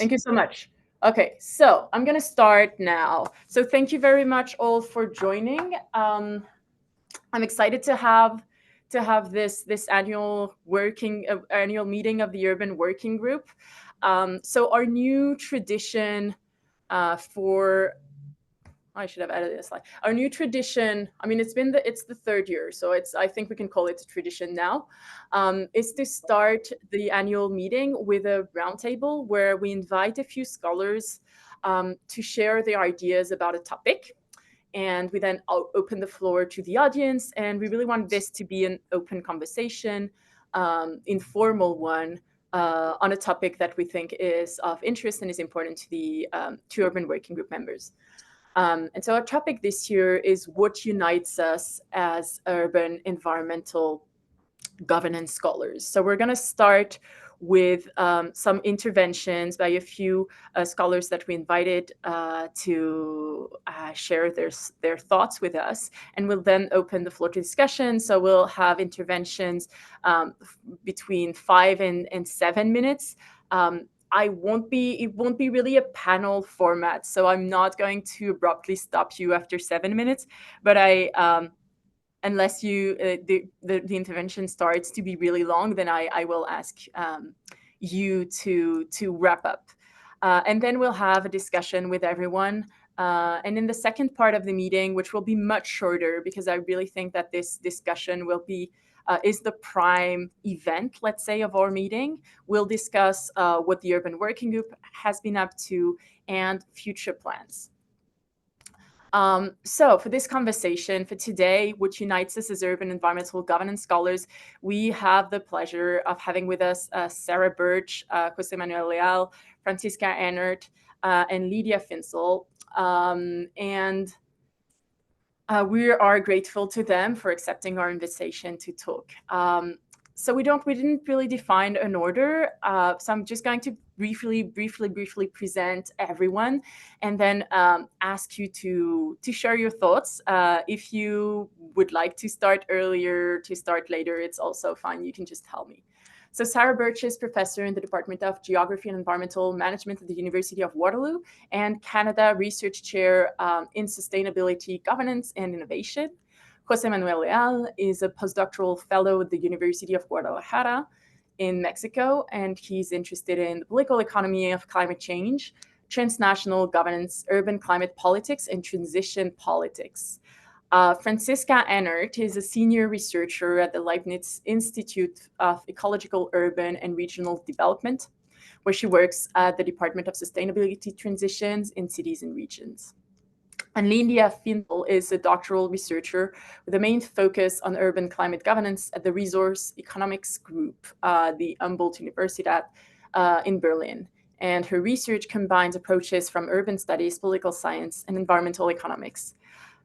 Thank you so much. Okay, so I'm going to start now. So thank you very much all for joining. I'm excited to have this annual meeting of the Urban Working Group. So our new tradition for I should have added this slide. Our new tradition, I mean, it's the third year, so I think we can call it a tradition now, is to start the annual meeting with a roundtable where we invite a few scholars to share their ideas about a topic. And we then open the floor to the audience. And we really want this to be an open conversation, informal one, on a topic that we think is of interest and is important to the to Urban Working Group members. And so our topic this year is what unites us as urban environmental governance scholars. So we're going to start with some interventions by a few scholars that we invited to share their thoughts with us. And we'll then open the floor to discussion. So we'll have interventions between 5 and 7 minutes. It won't be really a panel format, so I'm not going to abruptly stop you after 7 minutes, but unless the intervention starts to be really long, then I will ask you to wrap up. And then we'll have a discussion with everyone. And in the second part of the meeting, which will be much shorter, because I really think that this discussion is the prime event, let's say, of our meeting. We'll discuss what the Urban Working Group has been up to and future plans. So for this conversation, for today, what unites us as urban environmental governance scholars, we have the pleasure of having with us Sarah Birch, Jose Manuel Leal, Franziska Ennert, and Lydia Finsel. And we are grateful to them for accepting our invitation to talk. So we didn't really define an order. So I'm just going to briefly present everyone, and then ask you to share your thoughts. If you would like to start earlier, to start later, it's also fine. You can just tell me. So Sarah Birch is professor in the Department of Geography and Environmental Management at the University of Waterloo and Canada Research Chair in Sustainability, Governance and Innovation. Jose Manuel Leal is a postdoctoral fellow at the University of Guadalajara in Mexico, and he's interested in the political economy of climate change, transnational governance, urban climate politics, and transition politics. Franziska Ennert is a senior researcher at the Leibniz Institute of Ecological, Urban, and Regional Development, where she works at the Department of Sustainability Transitions in Cities and Regions. And Lydia Finsel is a doctoral researcher with a main focus on urban climate governance at the Resource Economics Group, the Humboldt-Universität in Berlin. And her research combines approaches from urban studies, political science, and environmental economics.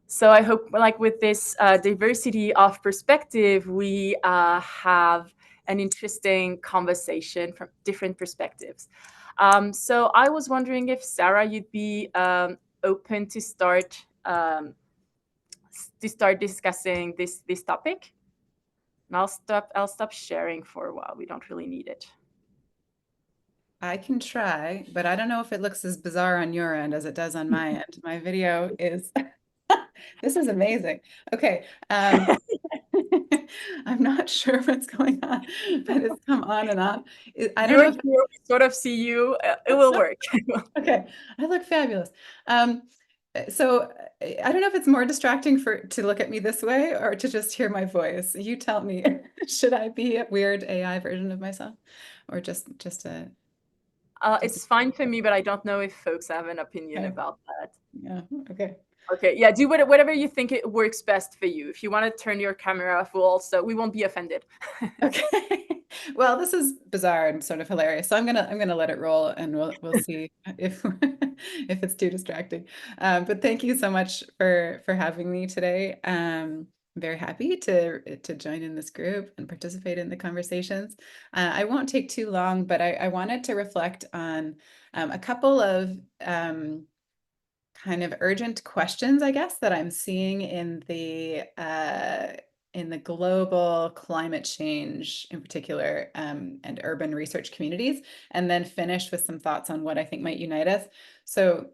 So I hope, like with this diversity of perspective, we have an interesting conversation from different perspectives. So I was wondering if, Sarah, you'd be open to start discussing this topic. And I'll stop sharing for a while. We don't really need it. I can try, but I don't know if it looks as bizarre on your end as it does on my end. My video is this is amazing. Okay. I'm not sure what's going on, but it's come on and on. I don't know if we sort of see you. It will work. Okay, I look fabulous. So I don't know if it's more distracting to look at me this way or to just hear my voice. You tell me. Should I be a weird AI version of myself, or just a? It's fine for me, but I don't know if folks have an opinion about that. Yeah. Okay. Okay. Yeah. Do whatever you think it works best for you. If you want to turn your camera off, we won't be offended. Okay. Well, this is bizarre and sort of hilarious, so I'm gonna let it roll, and we'll see if if it's too distracting. But thank you so much for having me today. I'm very happy to join in this group and participate in the conversations. I won't take too long, but I wanted to reflect on a couple of kind of urgent questions, I guess, that I'm seeing in the in the global climate change in particular, and urban research communities, and then finish with some thoughts on what I think might unite us. So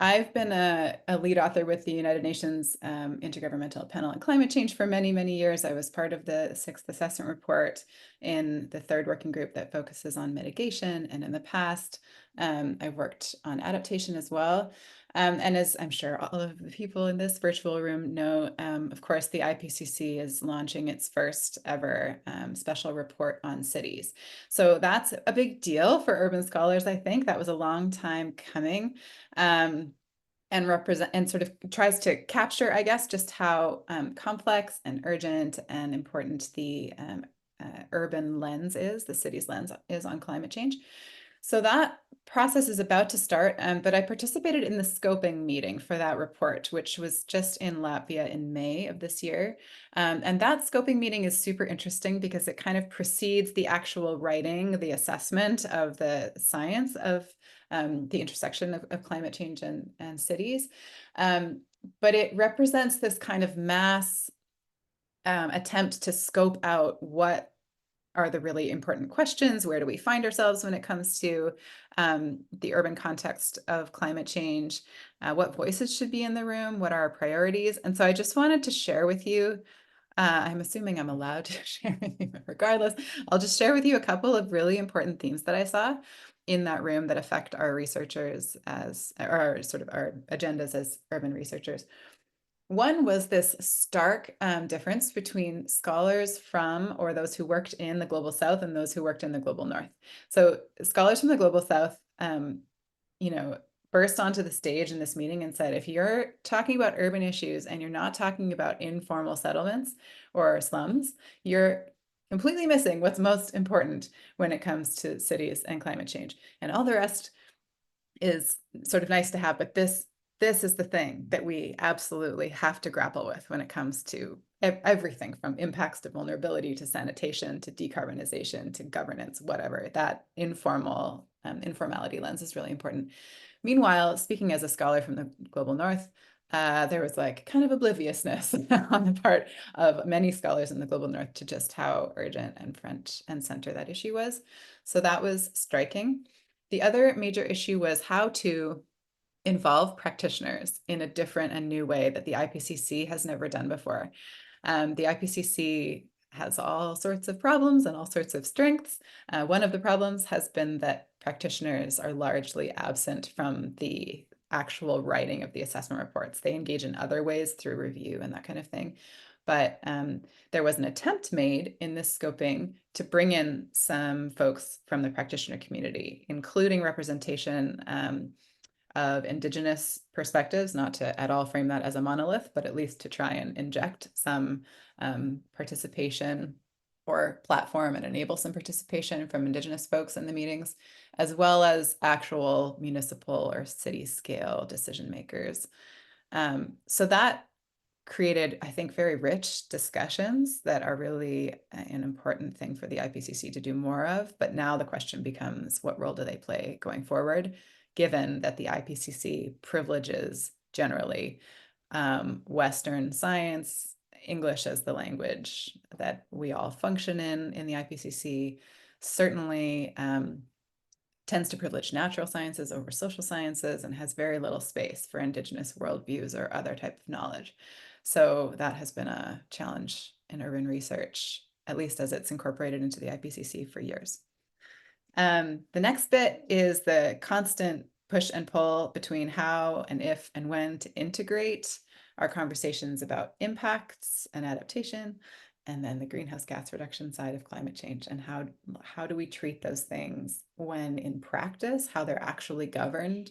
I've been a lead author with the United Nations Intergovernmental Panel on Climate Change for many, many years. I was part of the 6th assessment report in the 3rd working group that focuses on mitigation. And in the past, I've worked on adaptation as well. And as I'm sure all of the people in this virtual room know, of course, the IPCC is launching its first ever special report on cities. So that's a big deal for urban scholars, I think. That was a long time coming. And represent and sort of tries to capture, I guess, just how complex and urgent and important the urban lens is, the city's lens is on climate change. So that process is about to start, but I participated in the scoping meeting for that report, which was just in Latvia in May of this year. And that scoping meeting is super interesting because it kind of precedes the actual writing, the assessment of the science of the intersection of climate change and cities. But it represents this kind of mass attempt to scope out what are the really important questions. Where do we find ourselves when it comes to the urban context of climate change? What voices should be in the room? What are our priorities? And so I just wanted to share with you, I'm assuming I'm allowed to share with you, but regardless, I'll just share with you a couple of really important themes that I saw in that room that affect our researchers or sort of our agendas as urban researchers. One was this stark difference between scholars from, or those who worked in the Global South and those who worked in the Global North. So scholars from the Global South, burst onto the stage in this meeting and said, if you're talking about urban issues and you're not talking about informal settlements or slums, you're completely missing what's most important when it comes to cities and climate change. And all the rest is sort of nice to have, but this is the thing that we absolutely have to grapple with when it comes to everything from impacts to vulnerability to sanitation to decarbonization to governance, whatever. That informality lens is really important. Meanwhile, speaking as a scholar from the Global North, there was like kind of obliviousness on the part of many scholars in the Global North to just how urgent and front and center that issue was. So that was striking. The other major issue was how to involve practitioners in a different and new way that the IPCC has never done before. The IPCC has all sorts of problems and all sorts of strengths. One of the problems has been that practitioners are largely absent from the actual writing of the assessment reports. They engage in other ways through review and that kind of thing. But there was an attempt made in this scoping to bring in some folks from the practitioner community, including representation of Indigenous perspectives, not to at all frame that as a monolith, but at least to try and inject some participation or platform and enable some participation from Indigenous folks in the meetings, as well as actual municipal or city scale decision makers. So that created, I think, very rich discussions that are really an important thing for the IPCC to do more of. But now the question becomes, what role do they play going forward, given that the IPCC privileges generally Western science, English as the language that we all function in the IPCC, certainly tends to privilege natural sciences over social sciences and has very little space for Indigenous worldviews or other type of knowledge. So that has been a challenge in urban research, at least as it's incorporated into the IPCC for years. The next bit is the constant push and pull between how and if and when to integrate our conversations about impacts and adaptation, and then the greenhouse gas reduction side of climate change, and how do we treat those things when in practice, how they're actually governed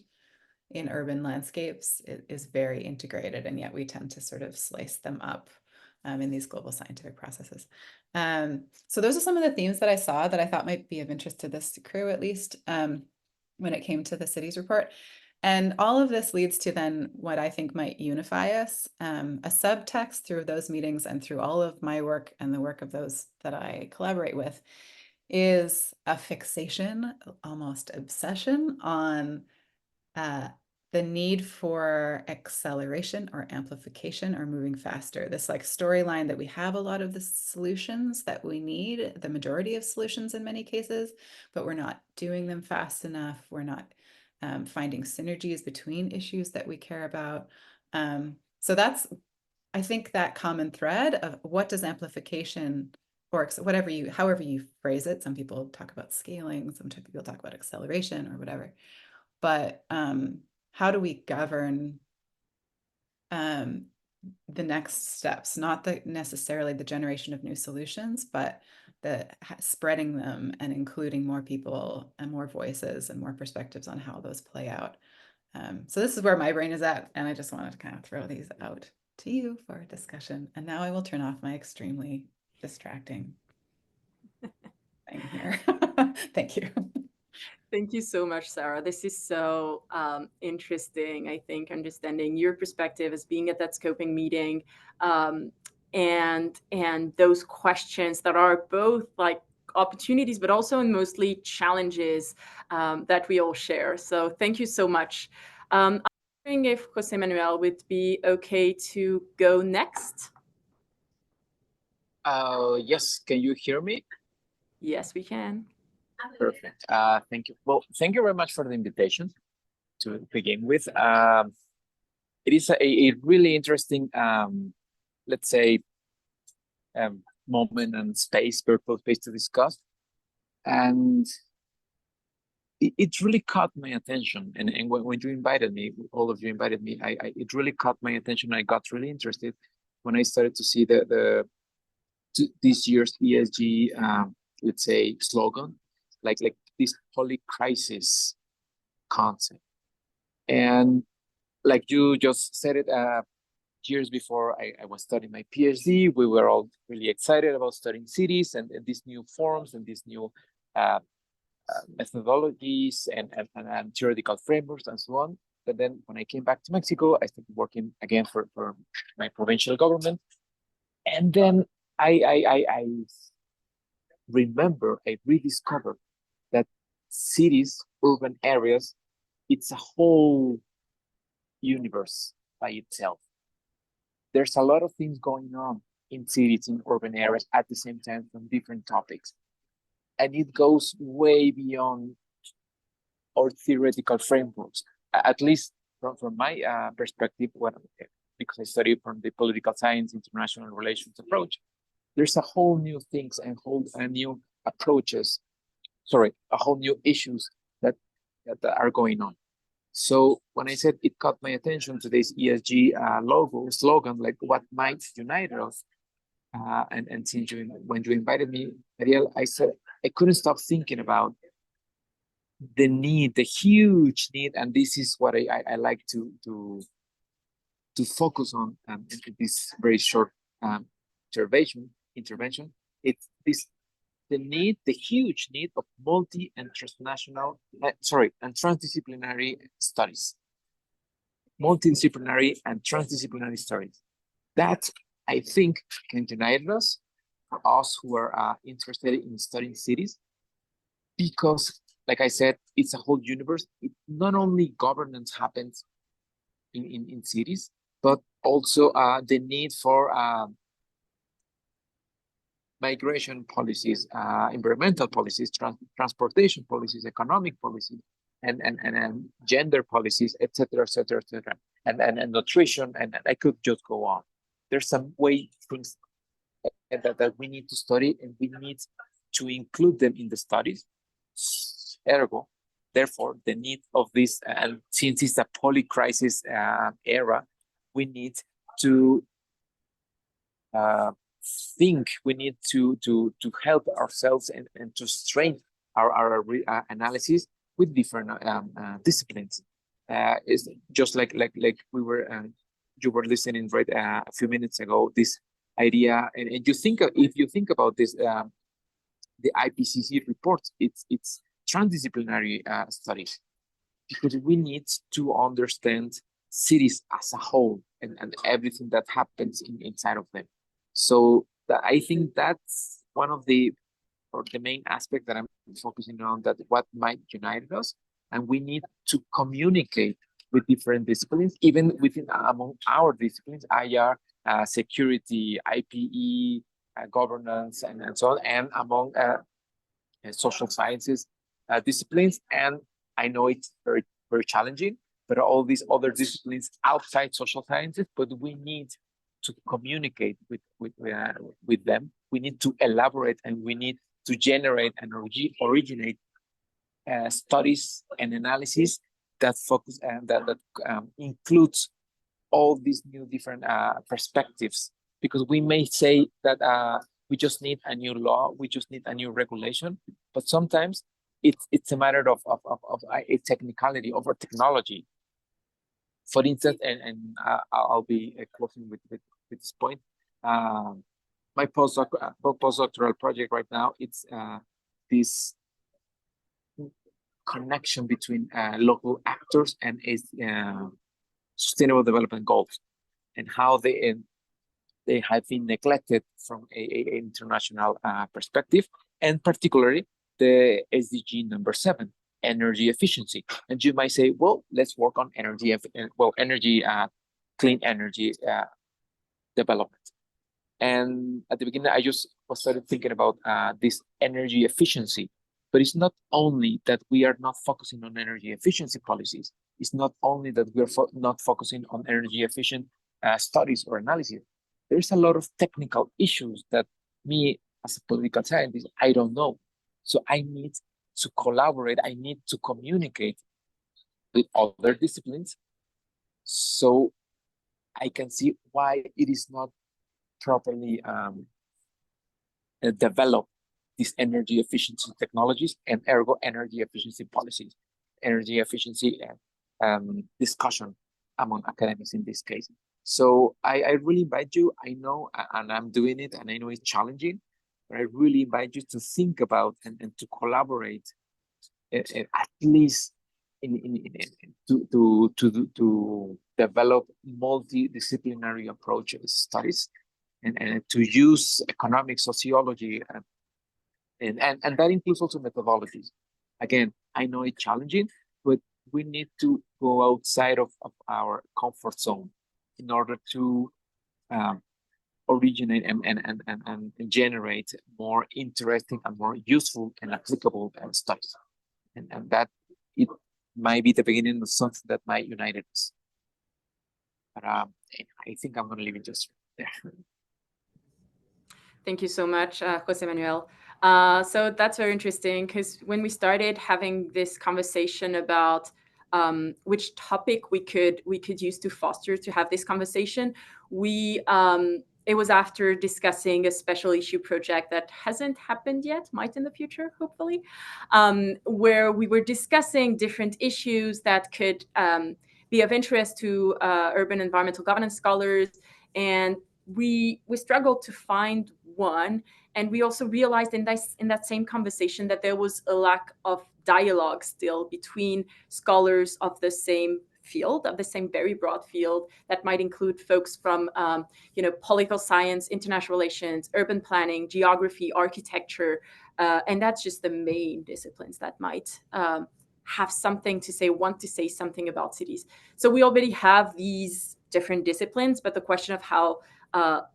in urban landscapes is very integrated, and yet we tend to sort of slice them up in these global scientific processes. So those are some of the themes that I saw that I thought might be of interest to this crew, at least when it came to the cities report. And all of this leads to then what I think might unify us. A subtext through those meetings and through all of my work and the work of those that I collaborate with is a fixation, almost obsession on the need for acceleration or amplification or moving faster. This like storyline that we have a lot of the solutions that we need, the majority of solutions in many cases, but we're not doing them fast enough. We're not finding synergies between issues that we care about. So that's, I think, that common thread of what does amplification, or whatever you, however you phrase it. Some people talk about scaling, some people talk about acceleration or whatever. But how do we govern the next steps? Not necessarily the generation of new solutions, but the spreading them and including more people and more voices and more perspectives on how those play out. So this is where my brain is at, and I just wanted to kind of throw these out to you for a discussion. And now I will turn off my extremely distracting thing here. Thank you. Thank you so much, Sarah. This is so interesting, I think, understanding your perspective as being at that scoping meeting, and those questions that are both like opportunities, but also and mostly challenges that we all share. So thank you so much. I'm wondering if José Manuel would be okay to go next. Yes, can you hear me? Yes, we can. Perfect. Thank you. Well, thank you very much for the invitation to begin with. It is a really interesting, let's say, moment and space, virtual space to discuss. And it really caught my attention. And when you invited me, all of you invited me, it really caught my attention. I got really interested when I started to see this year's ESG, let's say, slogan, like this polycrisis concept. And like you just said it, years before I was studying my PhD, we were all really excited about studying cities and these new forms and these new methodologies and theoretical frameworks and so on. But then when I came back to Mexico, I started working again for my provincial government. And then I remember, I rediscovered that cities, urban areas, it's a whole universe by itself. There's a lot of things going on in cities, in urban areas at the same time from different topics. And it goes way beyond our theoretical frameworks, at least from my perspective, because I study from the political science, international relations approach. There's a whole new things and a new approaches, a whole new issues that are going on. So when I said it caught my attention, today's ESG slogan, like what might unite us, and since when you invited me, Marielle, I said I couldn't stop thinking about the huge need, and this is what I like to focus on in this very short intervention. It's the huge need of and transdisciplinary studies. Multidisciplinary and transdisciplinary studies. That, I think, can unite us, for us who are interested in studying cities, because, like I said, it's a whole universe. Not only governance happens in cities, but also the need for migration policies, environmental policies, transportation policies, economic policies, and gender policies, etc., and nutrition, and I could just go on. There's some things that we need to study, and we need to include them in the studies. Ergo, therefore, the need of this, and since it's a polycrisis era, we need to think, we need to help ourselves and to strengthen our analysis with different disciplines. It's just like we were, you were listening right a few minutes ago, this idea, and if you think about this, the IPCC reports, it's transdisciplinary studies, because we need to understand cities as a whole and everything that happens inside of them. So I think that's one of the main aspect that I'm focusing on, that what might unite us, and we need to communicate with different disciplines, even within among our disciplines, IR, security, IPE, governance, and so on, and among social sciences disciplines. And I know it's very, very challenging, but all these other disciplines outside social sciences, but we need to communicate with them. We need to elaborate, and we need to generate and originate studies and analysis that focus and that includes all these new different perspectives. Because we may say that we just need a new law, we just need a new regulation, but sometimes it's a matter of a technicality, of a technology. For instance, and I'll be closing with this point. My postdoctoral project right now, it's this connection between local actors and sustainable development goals, and how they have been neglected from an international perspective, and particularly the SDG number 7, energy efficiency. And you might say, well, let's work on clean energy development. And at the beginning, I just started thinking about this energy efficiency. But it's not only that we are not focusing on energy efficiency policies. It's not only that we're not focusing on energy efficient studies or analysis. There's a lot of technical issues that me, as a political scientist, I don't know. So I need to collaborate. I need to communicate with other disciplines so I can see why it is not properly developed, these energy efficiency technologies, and ergo energy efficiency policies, energy efficiency discussion among academics in this case. So I really invite you, I know, and I'm doing it, and I know it's challenging, but I really invite you to think about and to collaborate at least to develop multidisciplinary approaches, studies, and to use economic sociology, and that includes also methodologies. Again, I know it's challenging, but we need to go outside of our comfort zone in order to originate and generate more interesting and more useful and applicable studies. And that it might be the beginning of something that might unite us. But I think I'm going to leave it just there. Thank you so much, Jose Manuel. So that's very interesting, because when we started having this conversation about which topic we could use to foster to have this conversation, it was after discussing a special issue project that hasn't happened yet, might in the future, hopefully, where we were discussing different issues that could be of interest to urban environmental governance scholars. And we struggled to find one. And we also realized in that same conversation that there was a lack of dialogue still between scholars of the same field, of the same very broad field that might include folks from political science, international relations, urban planning, geography, architecture, and that's just the main disciplines that might have something to say, want to say something about cities. So we already have these different disciplines, but the question of how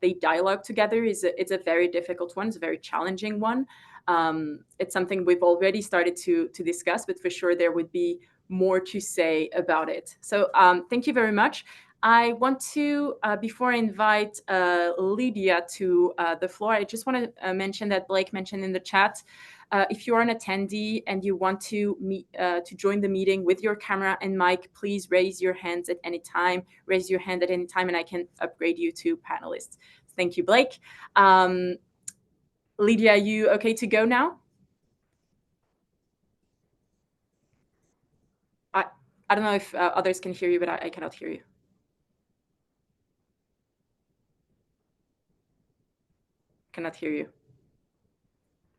they dialogue together it's a very difficult one. It's a very challenging one. It's something we've already started to discuss, but for sure there would be more to say about it. So thank you very much. I want to, before I invite Lydia to the floor, I just want to mention that Blake mentioned in the chat, if you're an attendee and you want to join the meeting with your camera and mic, please raise your hands at any time. Raise your hand at any time, and I can upgrade you to panelists. Thank you, Blake. Lydia, are you okay to go now? I don't know if others can hear you, but I cannot hear you. Cannot hear you.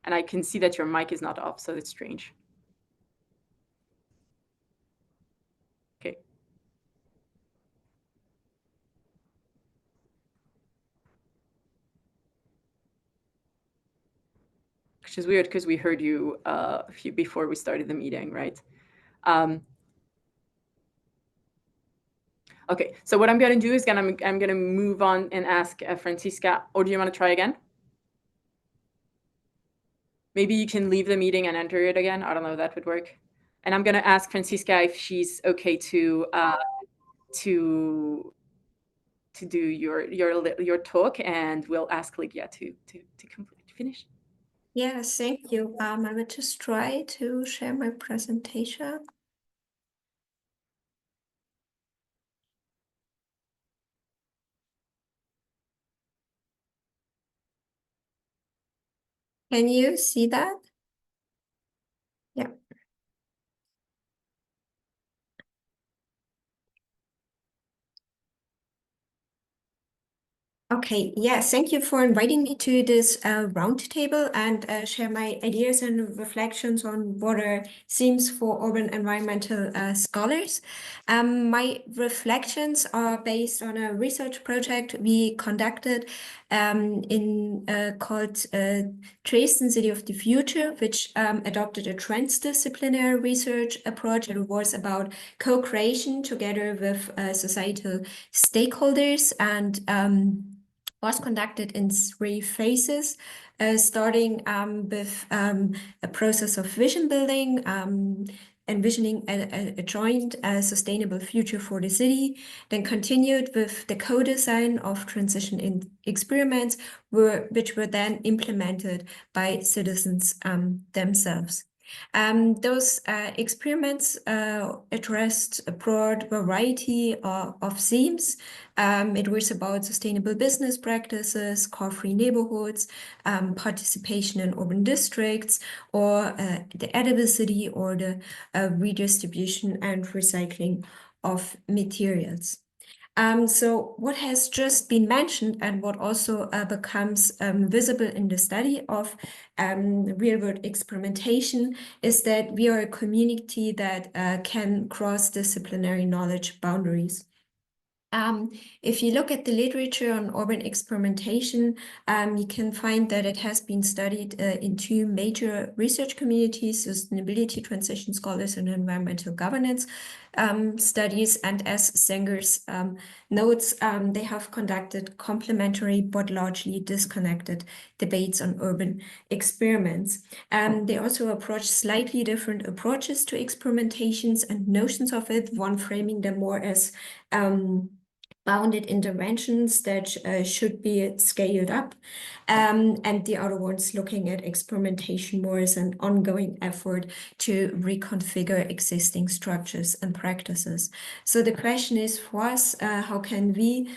And I can see that your mic is not off, so it's strange. Okay. Which is weird because we heard you before we started the meeting, right? Okay, so what I'm going to do is I'm going to move on and ask Francisca, or do you want to try again? Maybe you can leave the meeting and enter it again. I don't know if that would work. And I'm going to ask Francisca if she's okay to do your talk, and we'll ask Lydia to finish. Yes, thank you. I will just try to share my presentation. Can you see that? Yeah. Okay, yes, thank you for inviting me to this roundtable and share my ideas and reflections on what are themes for urban environmental scholars. My reflections are based on a research project we conducted called Dresden City of the Future, which adopted a transdisciplinary research approach. It was about co-creation together with societal stakeholders, and was conducted in 3 phases, starting with a process of vision building, envisioning a joint sustainable future for the city, then continued with the co-design of transition experiments, which were then implemented by citizens themselves. Those experiments addressed a broad variety of themes. It was about sustainable business practices, car-free neighborhoods, participation in urban districts, or the edible city, or the redistribution and recycling of materials. So what has just been mentioned, and what also becomes visible in the study of real-world experimentation, is that we are a community that can cross disciplinary knowledge boundaries. If you look at the literature on urban experimentation, you can find that it has been studied in 2 major research communities: sustainability transition scholars and environmental governance studies. And as Senger's notes, they have conducted complementary but largely disconnected debates on urban experiments. They also approach slightly different approaches to experimentations and notions of it, one framing them more as bounded interventions that should be scaled up, and the other ones looking at experimentation more as an ongoing effort to reconfigure existing structures and practices. So the question is for us, how can we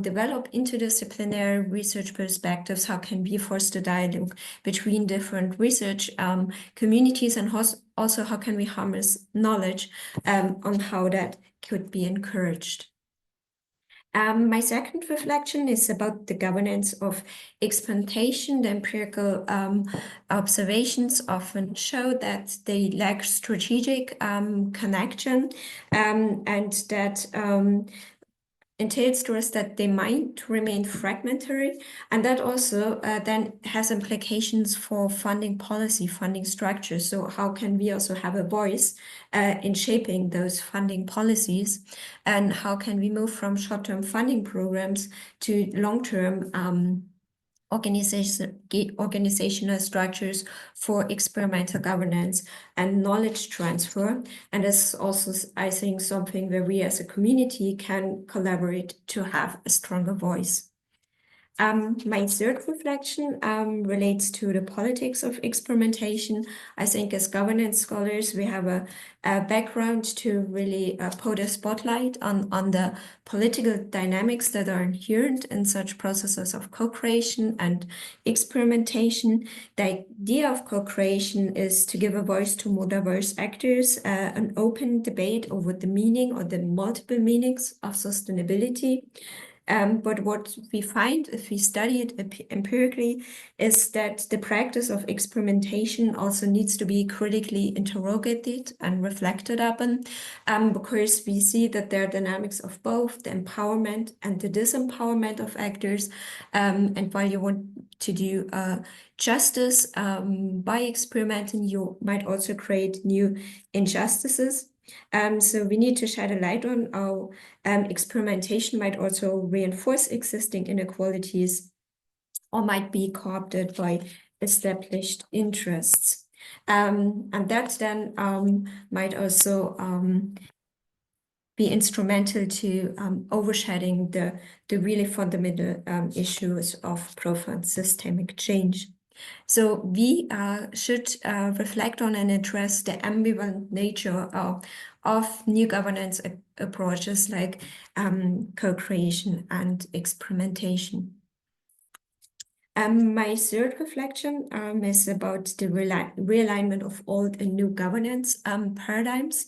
develop interdisciplinary research perspectives? How can we foster dialogue between different research communities, and also how can we harness knowledge on how that could be encouraged? My second reflection is about the governance of experimentation. The empirical observations often show that they lack strategic connection, and that entails to us that they might remain fragmentary, and that also then has implications for funding policy, funding structures. So how can we also have a voice in shaping those funding policies, and how can we move from short-term funding programs to long-term organizational structures for experimental governance and knowledge transfer? And this is also, I think, something where we as a community can collaborate to have a stronger voice. My third reflection relates to the politics of experimentation. I think as governance scholars, we have a background to really put a spotlight on the political dynamics that are inherent in such processes of co-creation and experimentation. The idea of co-creation is to give a voice to more diverse actors, an open debate over the meaning or the multiple meanings of sustainability. But what we find, if we study it empirically, is that the practice of experimentation also needs to be critically interrogated and reflected upon, because we see that there are dynamics of both the empowerment and the disempowerment of actors. And while you want to do justice by experimenting, you might also create new injustices. So we need to shed a light on how experimentation might also reinforce existing inequalities or might be co-opted by established interests. And that then might also be instrumental to overshadowing the really fundamental issues of profound systemic change. So we should reflect on and address the ambivalent nature of new governance approaches like co-creation and experimentation. My third reflection is about the realignment of old and new governance paradigms.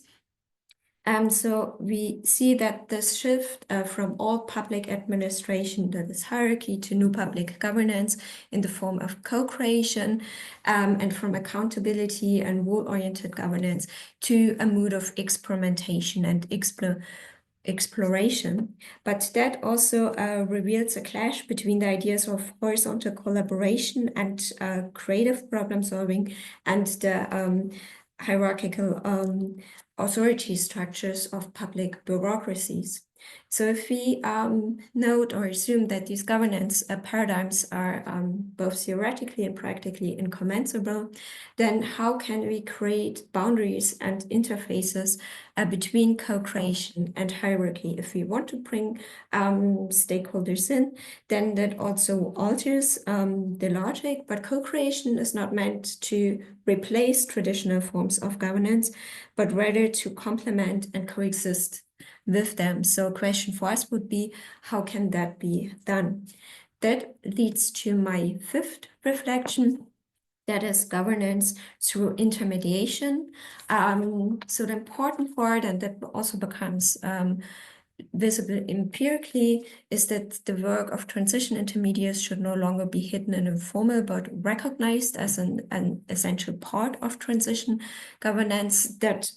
So we see that this shift from old public administration, that is hierarchy, to new public governance in the form of co-creation, and from accountability and rule-oriented governance to a mood of experimentation and exploration. But that also reveals a clash between the ideas of horizontal collaboration and creative problem solving and the hierarchical authority structures of public bureaucracies. So if we note or assume that these governance paradigms are both theoretically and practically incommensurable, then how can we create boundaries and interfaces between co-creation and hierarchy? If we want to bring stakeholders in, then that also alters the logic, but co-creation is not meant to replace traditional forms of governance, but rather to complement and coexist with them. So a question for us would be, how can that be done? That leads to my fifth reflection, that is governance through intermediation. So the important part, and that also becomes visible empirically, is that the work of transition intermediaries should no longer be hidden and informal, but recognized as an essential part of transition governance that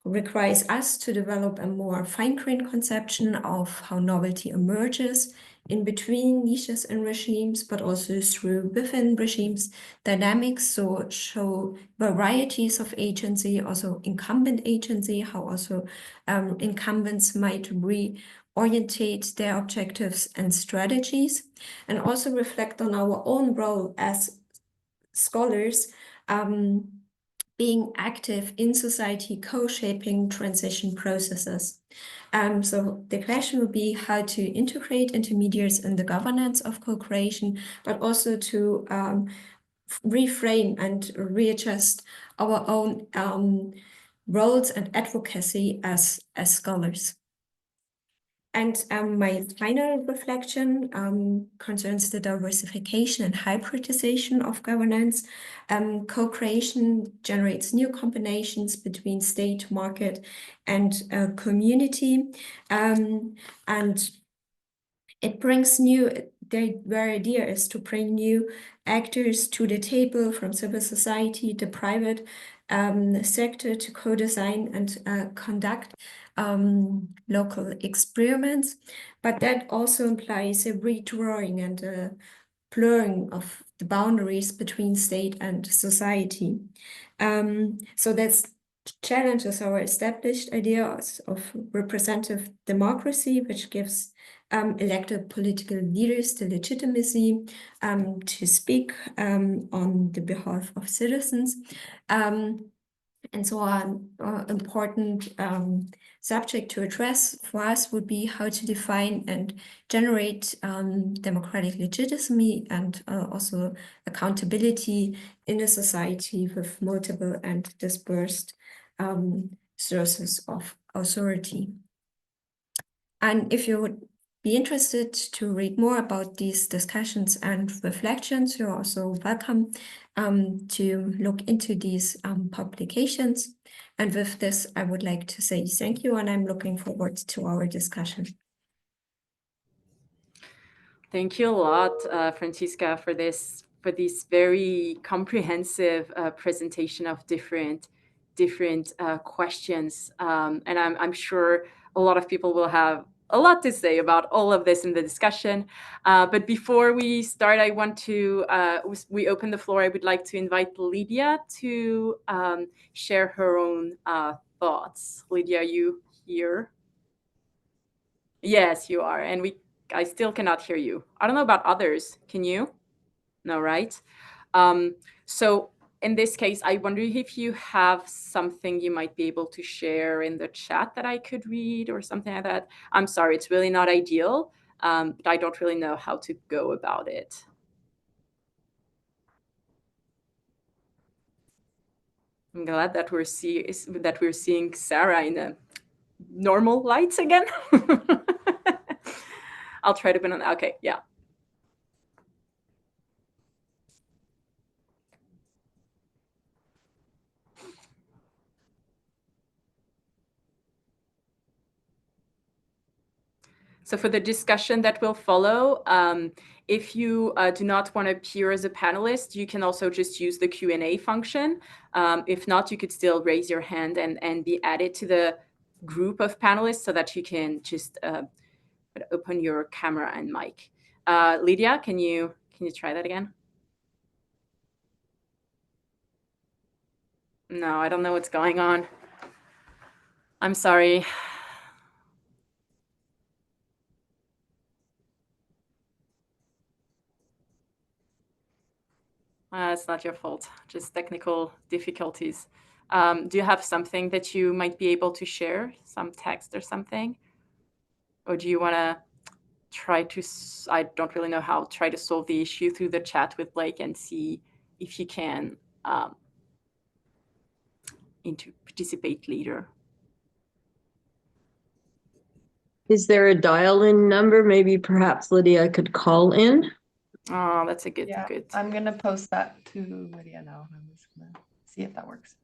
requires us to develop a more fine-grained conception of how novelty emerges in between niches and regimes, but also through within regimes dynamics, so show varieties of agency, also incumbent agency, how also incumbents might reorientate their objectives and strategies, and also reflect on our own role as scholars, being active in society, co-shaping transition processes. So the question would be how to integrate intermediaries in the governance of co-creation, but also to reframe and readjust our own roles and advocacy as scholars. And my final reflection concerns the diversification and hybridization of governance. Co-creation generates new combinations between state, market, and community. And it brings the very idea is to bring new actors to the table, from civil society, the private sector, to co-design and conduct local experiments. But that also implies a redrawing and a blurring of the boundaries between state and society. So that's challenges our established ideas of representative democracy, which gives elected political leaders the legitimacy to speak on the behalf of citizens. And so an important subject to address for us would be how to define and generate democratic legitimacy and also accountability in a society with multiple and dispersed sources of authority. And if you would be interested to read more about these discussions and reflections, you're also welcome to look into these publications. And with this, I would like to say thank you, and I'm looking forward to our discussion. Thank you a lot, Francisca, for this very comprehensive presentation of different questions, and I'm sure a lot of people will have a lot to say about all of this in the discussion. But before we start, I want to, we open the floor. I would like to invite Lydia to share her own thoughts. Lydia, are you here? Yes, you are. And I still cannot hear you. I don't know about others. Can you? No, right? So in this case, I wonder if you have something you might be able to share in the chat that I could read or something like that. I'm sorry, it's really not ideal, but I don't really know how to go about it. I'm glad that we're seeing Sarah in a normal lights again. I'll try to put on. Okay, yeah. So for the discussion that will follow, if you do not want to appear as a panelist, you can also just use the Q&A function. If not, you could still raise your hand and be added to the group of panelists so that you can just open your camera and mic. Lydia, can you try that again? No, I don't know what's going on. I'm sorry. It's not your fault, just technical difficulties. Do you have something that you might be able to share, some text or something? Or do you want to try to, I don't really know how, try to solve the issue through the chat with Blake and see if you can participate later? Is there a dial-in number? Maybe perhaps Lydia could call in? Oh, that's a good. I'm going to post that to Lydia now. I'm just going to see if that works.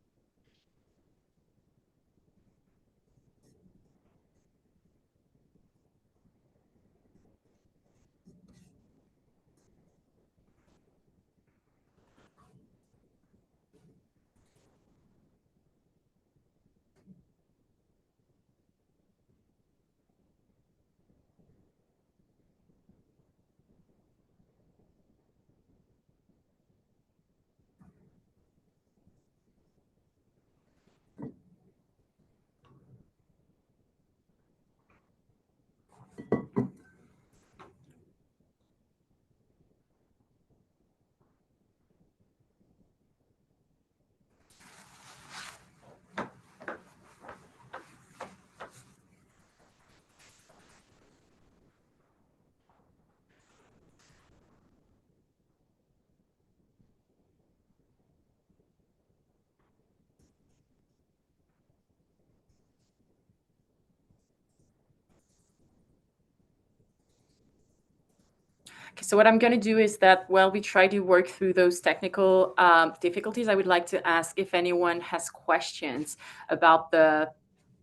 Okay, so what I'm going to do is that while we try to work through those technical difficulties, I would like to ask if anyone has questions about the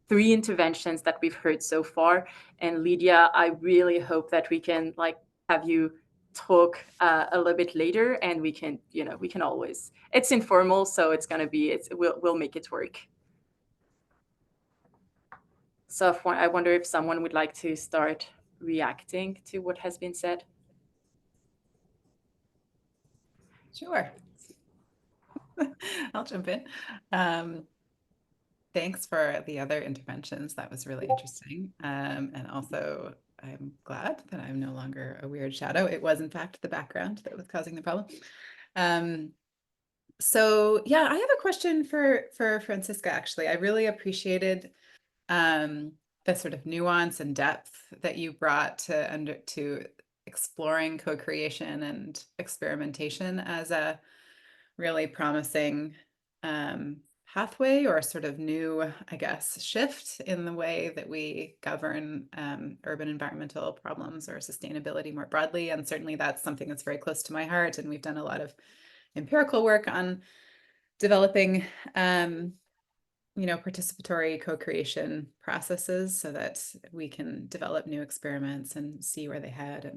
3 interventions that we've heard so far. And Lydia, I really hope that we can have you talk a little bit later, and we can always, it's informal, so it's going to be, we'll make it work. So I wonder if someone would like to start reacting to what has been said. Sure. I'll jump in. Thanks for the other interventions. That was really interesting. And also, I'm glad that I'm no longer a weird shadow. It was, in fact, the background that was causing the problem. So yeah, I have a question for Francisca, actually. I really appreciated the sort of nuance and depth that you brought to exploring co-creation and experimentation as a really promising pathway, or a sort of new, I guess, shift in the way that we govern urban environmental problems or sustainability more broadly. And certainly that's something that's very close to my heart. And we've done a lot of empirical work on developing participatory co-creation processes so that we can develop new experiments and see where they head.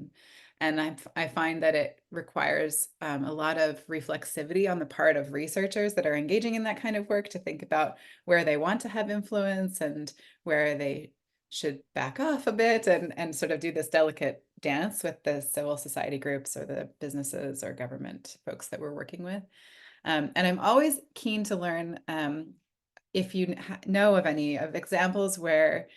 And I find that it requires a lot of reflexivity on the part of researchers that are engaging in that kind of work to think about where they want to have influence and where they should back off a bit, and sort of do this delicate dance with the civil society groups or the businesses or government folks that we're working with. And I'm always keen to learn if you know of any of examples where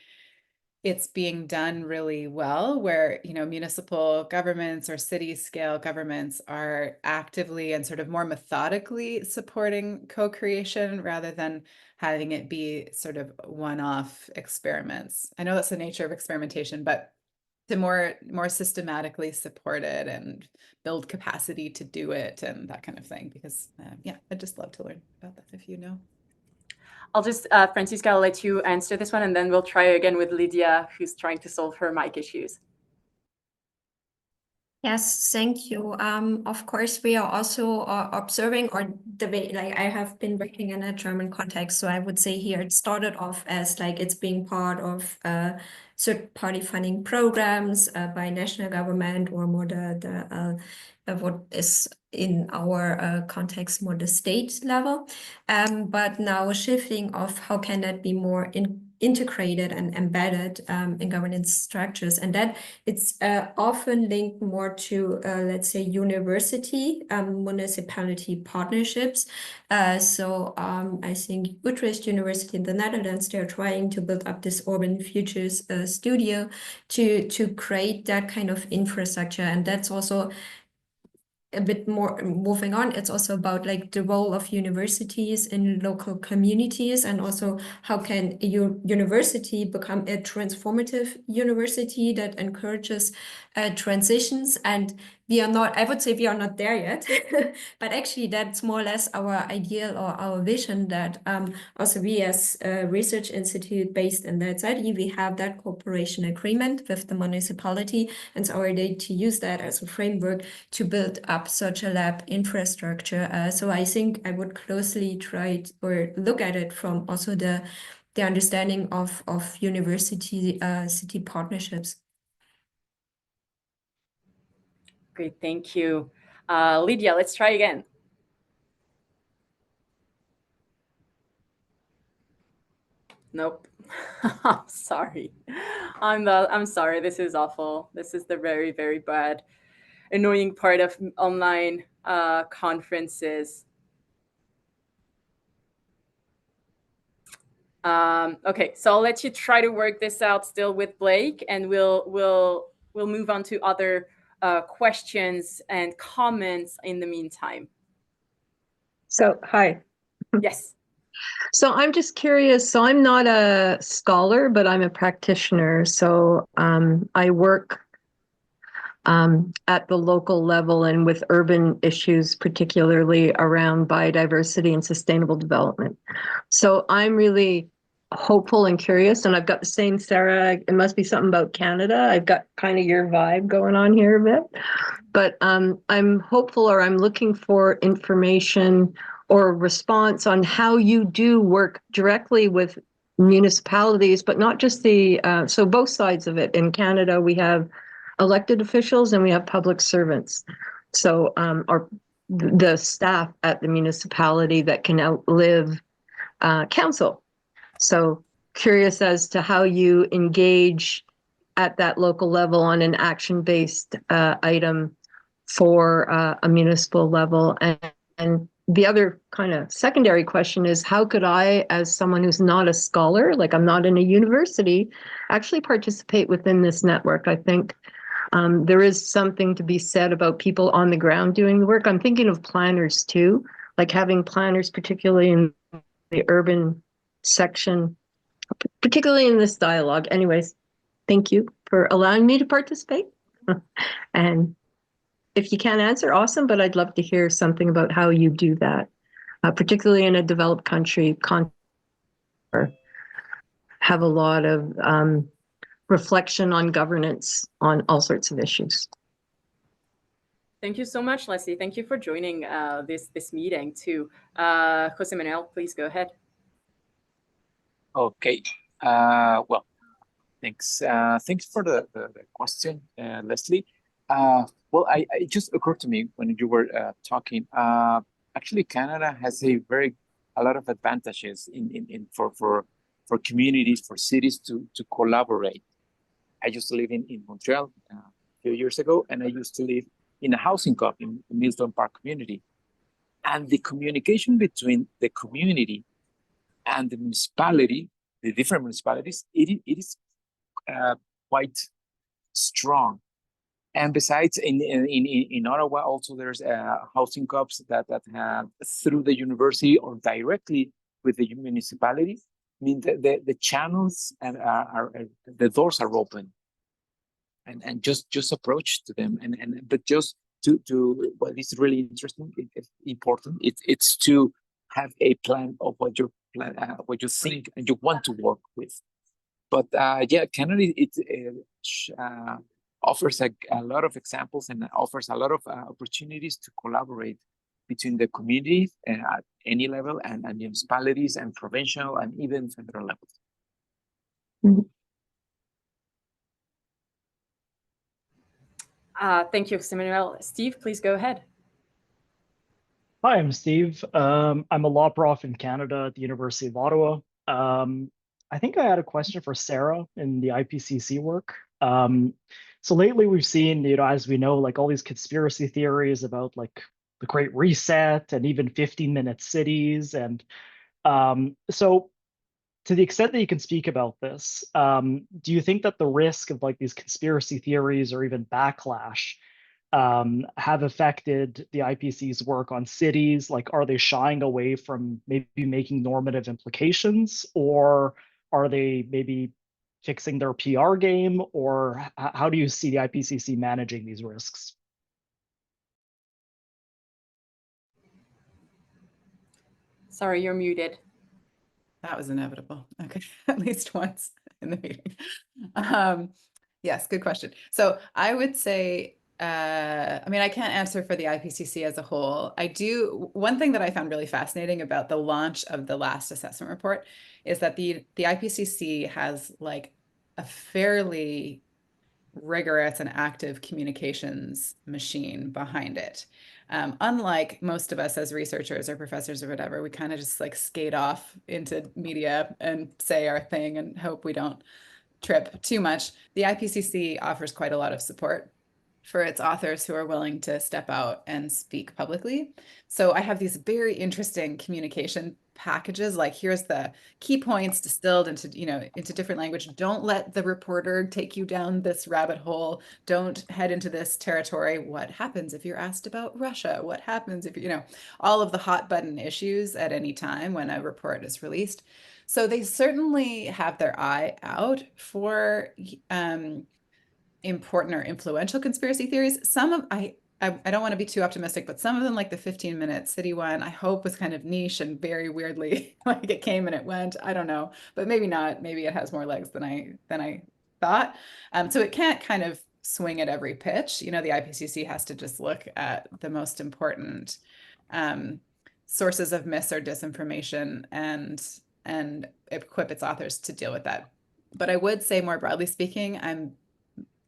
it's being done really well, where, you know, municipal governments or city scale governments are actively and sort of more methodically supporting co-creation rather than having it be sort of one-off experiments. I know that's the nature of experimentation, but to more systematically support it and build capacity to do it and that kind of thing, because yeah, I'd just love to learn about that if you know. I'll just, Francisca, I'll let you answer this one, and then we'll try again with Lydia, who's trying to solve her mic issues. Yes, thank you. Of course, we are also observing, or the way, like I have been working in a German context, so I would say here it started off as like it's being part of third-party funding programs by national government, or more the what is in our context more the state level. But now shifting of how can that be more integrated and embedded in governance structures, and that it's often linked more to let's say university municipality partnerships. So I think Utrecht University in the Netherlands, they're trying to build up this urban futures studio to create that kind of infrastructure, and that's also a bit more moving on. It's also about like the role of universities in local communities, and also how can a university become a transformative university that encourages transitions. And we are not, I would say we are not there yet, but actually that's more or less our ideal or our vision, that also we as a research institute based in that city, we have that cooperation agreement with the municipality, and it's our idea to use that as a framework to build up such a lab infrastructure. So I think I would closely try or look at it from also the understanding of university city partnerships. Great, thank you. Lydia, let's try again. Nope. Sorry. I'm sorry. This is awful. This is the very, very bad, annoying part of online conferences. Okay, so I'll let you try to work this out still with Blake, and we'll move on to other questions and comments in the meantime. So, hi. Yes. So I'm just curious. So I'm not a scholar, but I'm a practitioner. So I work at the local level and with urban issues, particularly around biodiversity and sustainable development. So I'm really hopeful and curious, and I've got the same, Sarah, it must be something about Canada. I've got kind of your vibe going on here a bit, but I'm hopeful, or I'm looking for information or response on how you do work directly with municipalities, but not just the, so both sides of it. In Canada, we have elected officials and we have public servants. So the staff at the municipality that can outlive council. So curious as to how you engage at that local level on an action-based item for a municipal level. And the other kind of secondary question is, how could I, as someone who's not a scholar, like I'm not in a university, actually participate within this network? I think there is something to be said about people on the ground doing the work. I'm thinking of planners too, like having planners, particularly in the urban section, particularly in this dialogue. Anyways, thank you for allowing me to participate. And if you can't answer, awesome, but I'd love to hear something about how you do that, particularly in a developed country, have a lot of reflection on governance on all sorts of issues. Thank you so much, Leslie. Thank you for joining this meeting too. Jose Manuel, please go ahead. Okay. Well, thanks. Thanks for the question, Leslie. Well, it just occurred to me when you were talking. Actually, Canada has a lot of advantages for communities, for cities to collaborate. I used to live in Montreal a few years ago, and I used to live in a housing co-op in the Millstone Park community. And the communication between the community and the municipality, the different municipalities, it is quite strong. And besides, in Ottawa, also there's housing co-ops that have through the university or directly with the municipality. I mean, the channels and the doors are open, and just approach to them, but just to what is really interesting, important. It's to have a plan of what you think and you want to work with. But yeah, Canada offers a lot of examples and offers a lot of opportunities to collaborate between the communities at any level and municipalities and provincial and even federal levels. Mhm. Thank you, Marielle. Steve, please go ahead. Hi, I'm Steve. I'm a law prof in Canada at the University of Ottawa. I think I had a question for Sarah in the IPCC work. So lately we've seen, as we know, like all these conspiracy theories about like the Great Reset and even 15-minute cities. And so to the extent that you can speak about this, do you think that the risk of like these conspiracy theories or even backlash have affected the IPCC's work on cities? Like, are they shying away from maybe making normative implications, or are they maybe fixing their PR game, or how do you see the IPCC managing these risks? Sorry, you're muted. That was inevitable. Okay, at least once in the meeting. Yes, good question. So I would say, I mean, I can't answer for the IPCC as a whole. One thing that I found really fascinating about the launch of the last assessment report is that the IPCC has like a fairly rigorous and active communications machine behind it. Unlike most of us as researchers or professors or whatever, we kind of just like skate off into media and say our thing and hope we don't trip too much. The IPCC offers quite a lot of support for its authors who are willing to step out and speak publicly. So I have these very interesting communication packages, like here's the key points distilled into, into different language. Don't let the reporter take you down this rabbit hole. Don't head into this territory. What happens if you're asked about Russia? What happens if, all of the hot button issues at any time when a report is released. So they certainly have their eye out for important or influential conspiracy theories. Some of I don't want to be too optimistic, but some of them, like the 15-minute city one, I hope was kind of niche and very weirdly like it came and it went. I don't know, but maybe not. Maybe it has more legs than I thought. So it can't kind of swing at every pitch. The IPCC has to just look at the most important sources of mis or disinformation and equip its authors to deal with that. But I would say, more broadly speaking,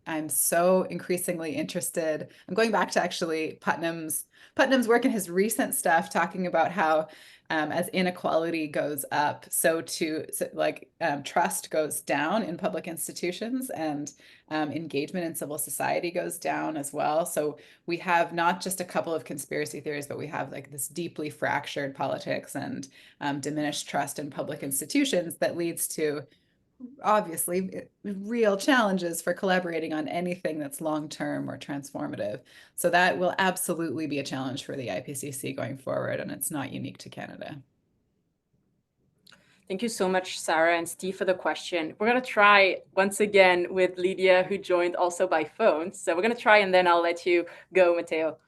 I'm so increasingly interested. I'm going back to actually Putnam's work in his recent stuff, talking about how as inequality goes up, trust goes down in public institutions, and engagement in civil society goes down as well. So we have not just a couple of conspiracy theories, but we have like this deeply fractured politics and diminished trust in public institutions that leads to obviously real challenges for collaborating on anything that's long-term or transformative. So that will absolutely be a challenge for the IPCC going forward, and it's not unique to Canada. Thank you so much, Sarah and Steve, for the question. We're going to try once again with Lydia, who joined also by phone. So we're going to try, and then I'll let you go, Matteo.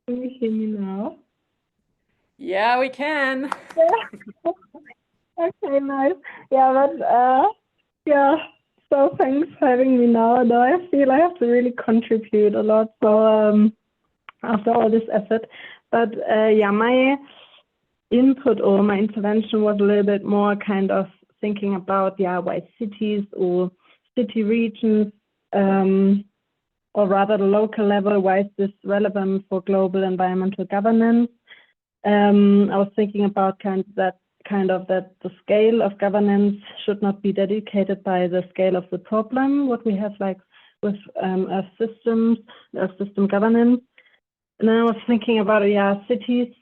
Can you hear me now? Yeah, we can. Yeah. Okay, nice. Yeah, but yeah, so thanks for having me now. Though I feel I have to really contribute a lot. So after all this effort, but yeah, my input or my intervention was a little bit more kind of thinking about why cities or city regions or rather the local level, why is this relevant for global environmental governance? I was thinking about that the scale of governance should not be dedicated by the scale of the problem, what we have like with Earth systems, Earth system governance. And then I was thinking about cities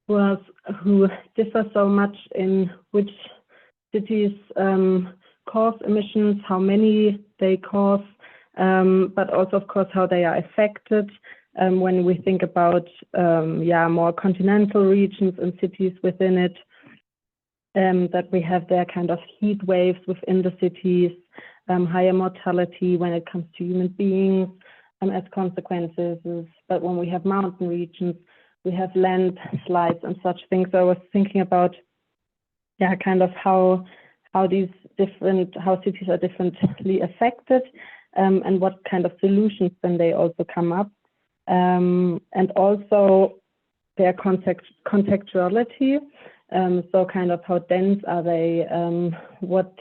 who differ so much in which cities cause emissions, how many they cause, but also of course how they are affected. When we think about more continental regions and cities within it, that we have their kind of heat waves within the cities, higher mortality when it comes to human beings as consequences. But when we have mountain regions, we have landslides and such things. So I was thinking about kind of how cities are differently affected, and what kind of solutions then they also come up. And also their contextuality, so kind of how dense are they, what's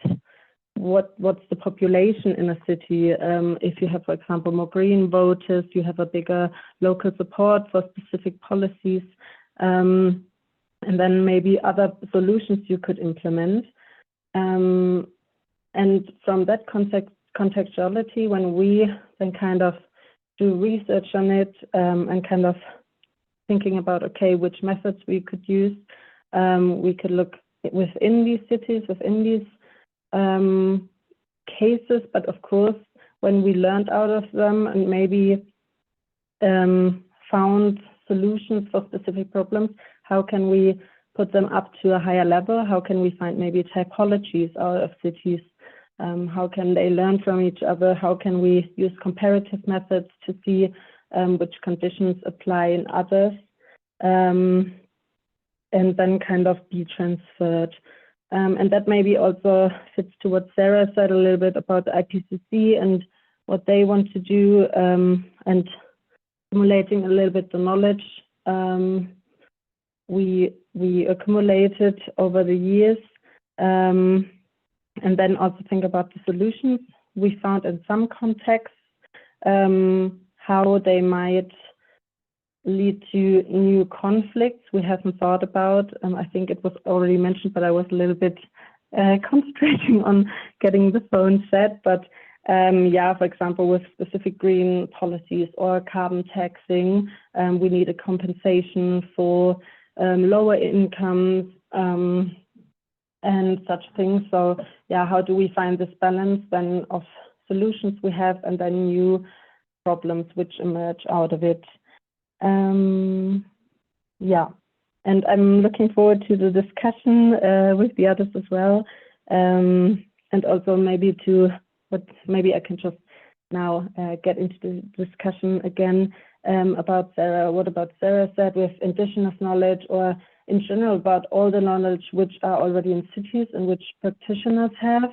the population in a city. If you have, for example, more green voters, you have a bigger local support for specific policies, and then maybe other solutions you could implement. And from that contextuality, when we then kind of do research on it, and kind of thinking about, okay, which methods we could use, we could look within these cities, within these cases, but of course, when we learned out of them and maybe found solutions for specific problems, how can we put them up to a higher level? How can we find maybe typologies out of cities? How can they learn from each other? How can we use comparative methods to see which conditions apply in others, and then kind of be transferred? And that maybe also fits to what Sarah said a little bit about the IPCC and what they want to do, and accumulating a little bit the knowledge we accumulated over the years. And then also think about the solutions we found in some contexts, how they might lead to new conflicts we haven't thought about. I think it was already mentioned, but I was a little bit concentrating on getting the phone set. But for example, with specific green policies or carbon taxing, we need a compensation for lower incomes, and such things. So how do we find this balance then of solutions we have and then new problems which emerge out of it? And I'm looking forward to the discussion with the others as well, and also maybe I can just now get into the discussion again about what Sarah said with indigenous knowledge, or in general about all the knowledge which are already in cities and which practitioners have.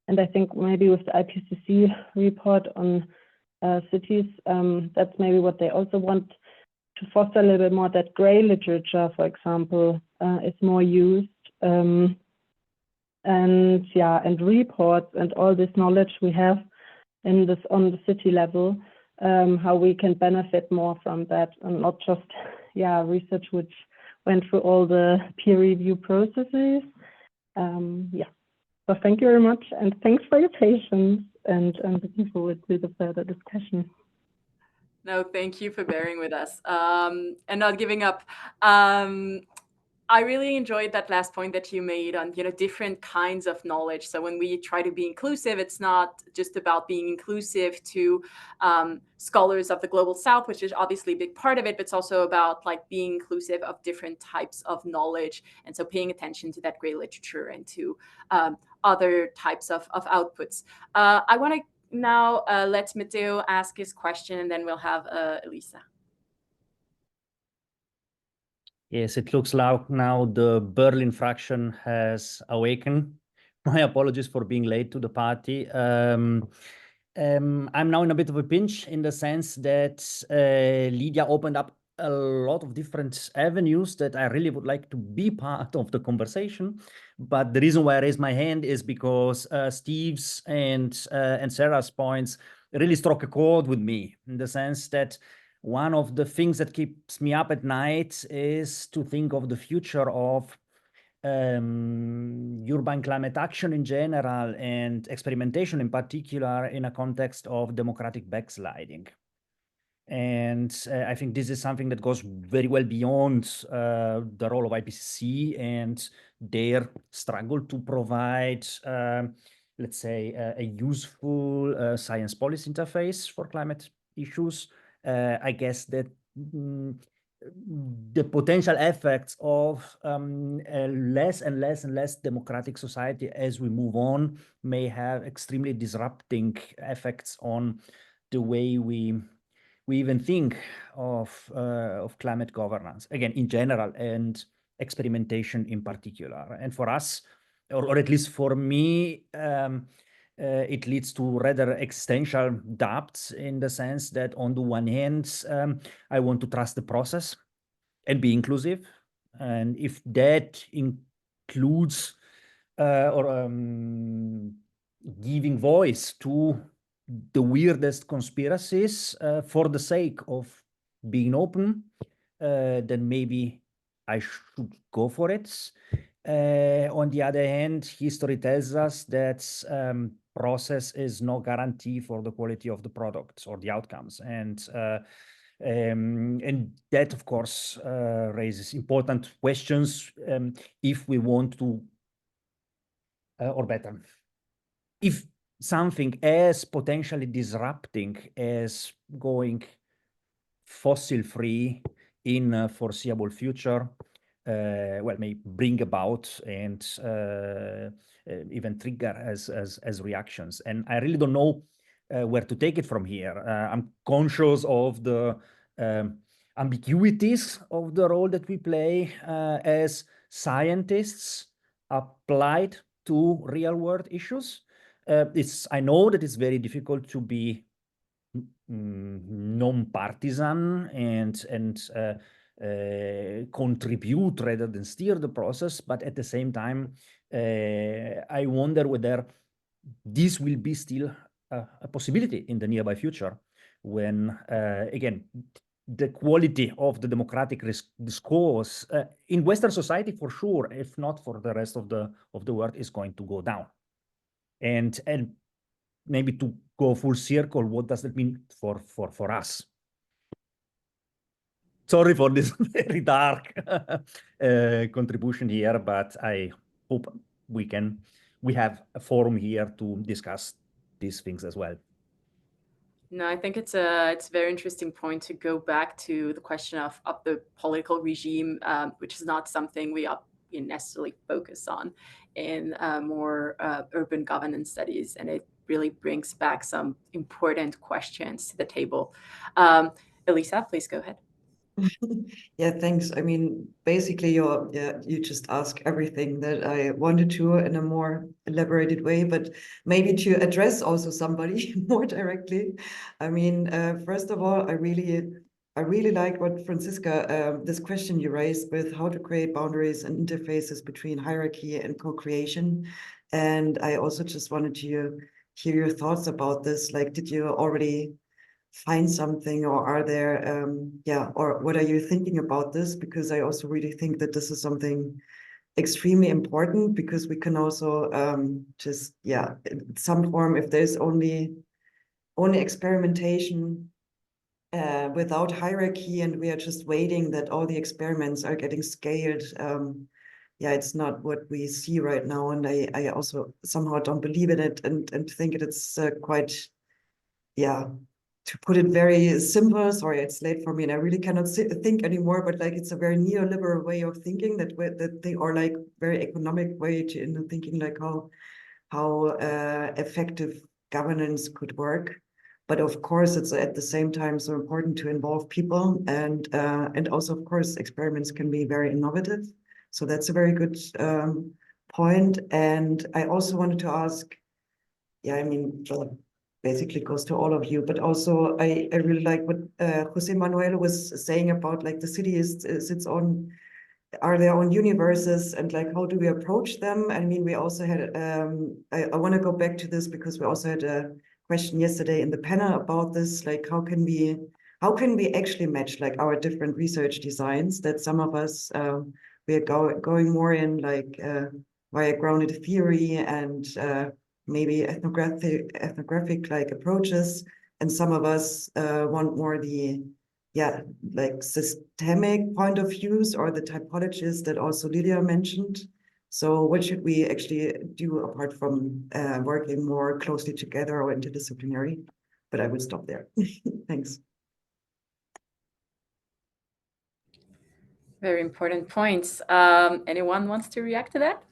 And I think maybe with the IPCC report on cities, that's maybe what they also want to foster a little bit more, that gray literature, for example, is more used, and reports and all this knowledge we have on the city level, how we can benefit more from that, and not just research which went through all the peer review processes. So thank you very much, and thanks for your patience, and I'm looking forward to the further discussion. No, thank you for bearing with us and not giving up. I really enjoyed that last point that you made on, different kinds of knowledge. So when we try to be inclusive, it's not just about being inclusive to scholars of the global South, which is obviously a big part of it, but it's also about being inclusive of different types of knowledge. And so paying attention to that gray literature and to other types of outputs. I want to now let Matteo ask his question, and then we'll have Elisa. Yes, it looks like now the Berlin fraction has awakened. My apologies for being late to the party. I'm now in a bit of a pinch in the sense that Lydia opened up a lot of different avenues that I really would like to be part of the conversation. But the reason why I raised my hand is because Steve's and Sarah's points really struck a chord with me, in the sense that one of the things that keeps me up at night is to think of the future of urban climate action in general and experimentation in particular in a context of democratic backsliding. And I think this is something that goes very well beyond the role of IPCC and their struggle to provide, let's say, a useful science policy interface for climate issues. I guess that the potential effects of a less and less democratic society as we move on may have extremely disrupting effects on the way we even think of climate governance, again, in general, and experimentation in particular. And for us, or at least for me, it leads to rather existential doubts, in the sense that on the one hand, I want to trust the process and be inclusive. And if that includes giving voice to the weirdest conspiracies for the sake of being open, then maybe I should go for it. On the other hand, history tells us that process is no guarantee for the quality of the products or the outcomes. And that, of course, raises important questions if we want to, or better, if something as potentially disrupting as going fossil-free in a foreseeable future, well, may bring about and even trigger as reactions. And I really don't know where to take it from here. I'm conscious of the ambiguities of the role that we play as scientists applied to real-world issues. I know that it's very difficult to be non-partisan and contribute rather than steer the process, but at the same time, I wonder whether this will be still a possibility in the nearby future, when again, the quality of the democratic discourse in Western society, for sure, if not for the rest of the world, is going to go down. And maybe to go full circle, what does that mean for us? Sorry for this very dark contribution here, but I hope we have a forum here to discuss these things as well. No, I think it's a very interesting point to go back to the question of the political regime, which is not something we necessarily focus on in more urban governance studies, and it really brings back some important questions to the table. Elisa, please go ahead. Yeah, thanks. I mean, basically, you just ask everything that I wanted to in a more elaborated way, but maybe to address also somebody more directly. I mean, first of all, I really like what Franziska, this question you raised with how to create boundaries and interfaces between hierarchy and co-creation. And I also just wanted to hear your thoughts about this. Like, did you already find something, or are there, or what are you thinking about this? Because I also really think that this is something extremely important, because we can also just, in some form, if there's only experimentation without hierarchy, and we are just waiting that all the experiments are getting scaled, it's not what we see right now. And I also somehow don't believe in it, and think it's quite, to put it very simple, sorry, it's late for me and I really cannot think anymore, but like it's a very neoliberal way of thinking that they are like very economic way to thinking like how effective governance could work. But of course, it's at the same time so important to involve people, and also, of course, experiments can be very innovative. So that's a very good point. And I also wanted to ask, I mean, basically goes to all of you, but also I really like what Jose Manuel was saying about like the city is its own, are their own universes, and like how do we approach them? I mean, we also had I want to go back to this because we also had a question yesterday in the panel about this, like how can we actually match like our different research designs, that some of us we are going more in like via grounded theory and maybe ethnographic like approaches, and some of us want more the like systemic point of views or the typologies that also Lydia mentioned. So what should we actually do apart from working more closely together or interdisciplinary? But I will stop there. Thanks. Very important points. Anyone wants to react to that?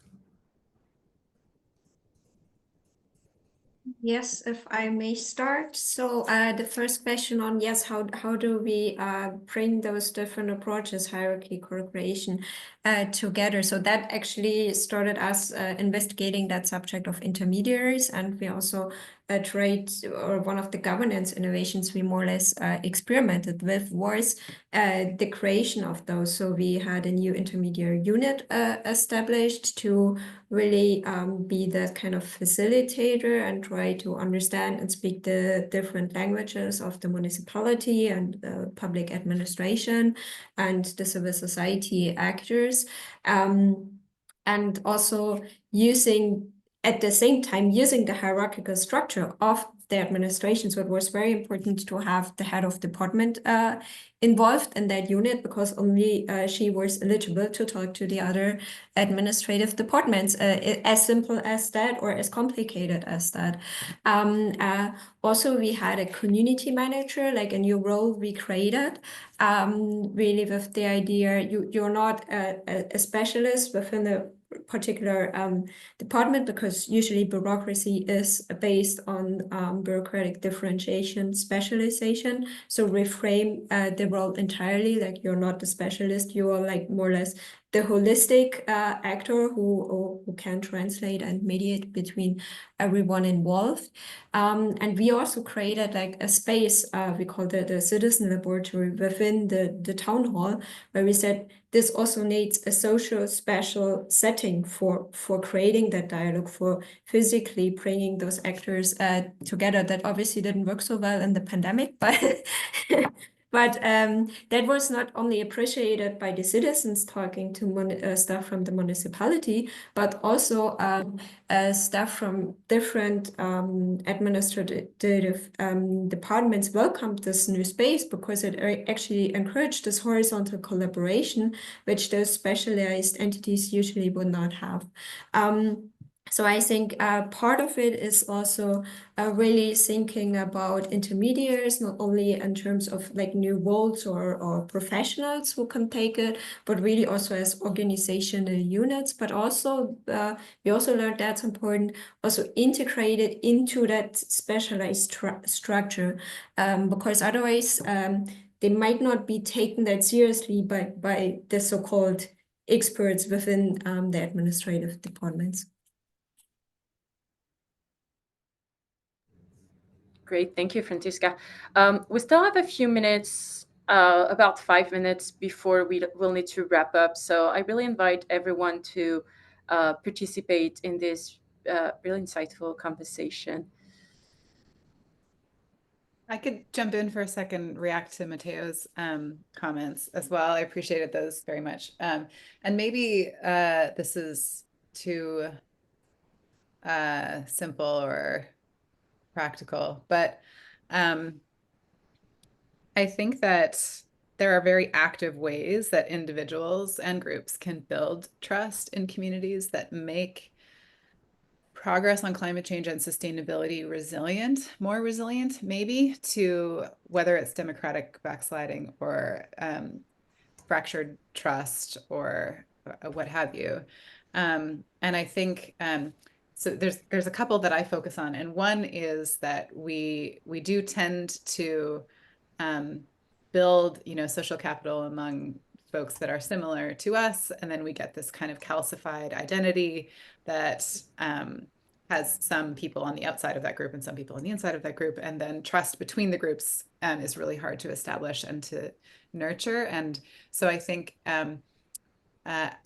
Yes, if I may start. So the first question on, yes, how do we bring those different approaches, hierarchy, co-creation, together? So that actually started us investigating that subject of intermediaries, and we also one of the governance innovations we more or less experimented with was the creation of those. So we had a new intermediary unit established to really be that kind of facilitator and try to understand and speak the different languages of the municipality and the public administration and the civil society actors, and also at the same time using the hierarchical structure of the administration. So it was very important to have the head of department involved in that unit, because only she was eligible to talk to the other administrative departments, as simple as that or as complicated as that. Also, we had a community manager, like a new role we created, really with the idea you're not a specialist within a particular department, because usually bureaucracy is based on bureaucratic differentiation, specialization. So reframe the role entirely, like you're not the specialist, you are like more or less the holistic actor who can translate and mediate between everyone involved. And we also created like a space, we called it the citizen laboratory within the town hall, where we said this also needs a social special setting for creating that dialogue, for physically bringing those actors together. That obviously didn't work so well in the pandemic, but but that was not only appreciated by the citizens talking to staff from the municipality, but also staff from different administrative departments welcomed this new space, because it actually encouraged this horizontal collaboration, which those specialized entities usually would not have. So I think part of it is also really thinking about intermediaries, not only in terms of like new roles or professionals who can take it, but really also as organizational units. But also, we also learned that's important, also integrated into that specialized structure, because otherwise they might not be taken that seriously by the so-called experts within the administrative departments. Great, thank you, Francisca. We still have a few minutes, about 5 minutes before we'll need to wrap up. So I really invite everyone to participate in this really insightful conversation. I could jump in for a second, react to Matteo's comments as well. I appreciated those very much. And maybe this is too simple or practical, but I think that there are very active ways that individuals and groups can build trust in communities that make progress on climate change and sustainability more resilient, maybe, to whether it's democratic backsliding or fractured trust or what have you. And I think so there's a couple that I focus on, and one is that we do tend to build, social capital among folks that are similar to us, and then we get this kind of calcified identity that has some people on the outside of that group and some people on the inside of that group, and then trust between the groups is really hard to establish and to nurture. And so I think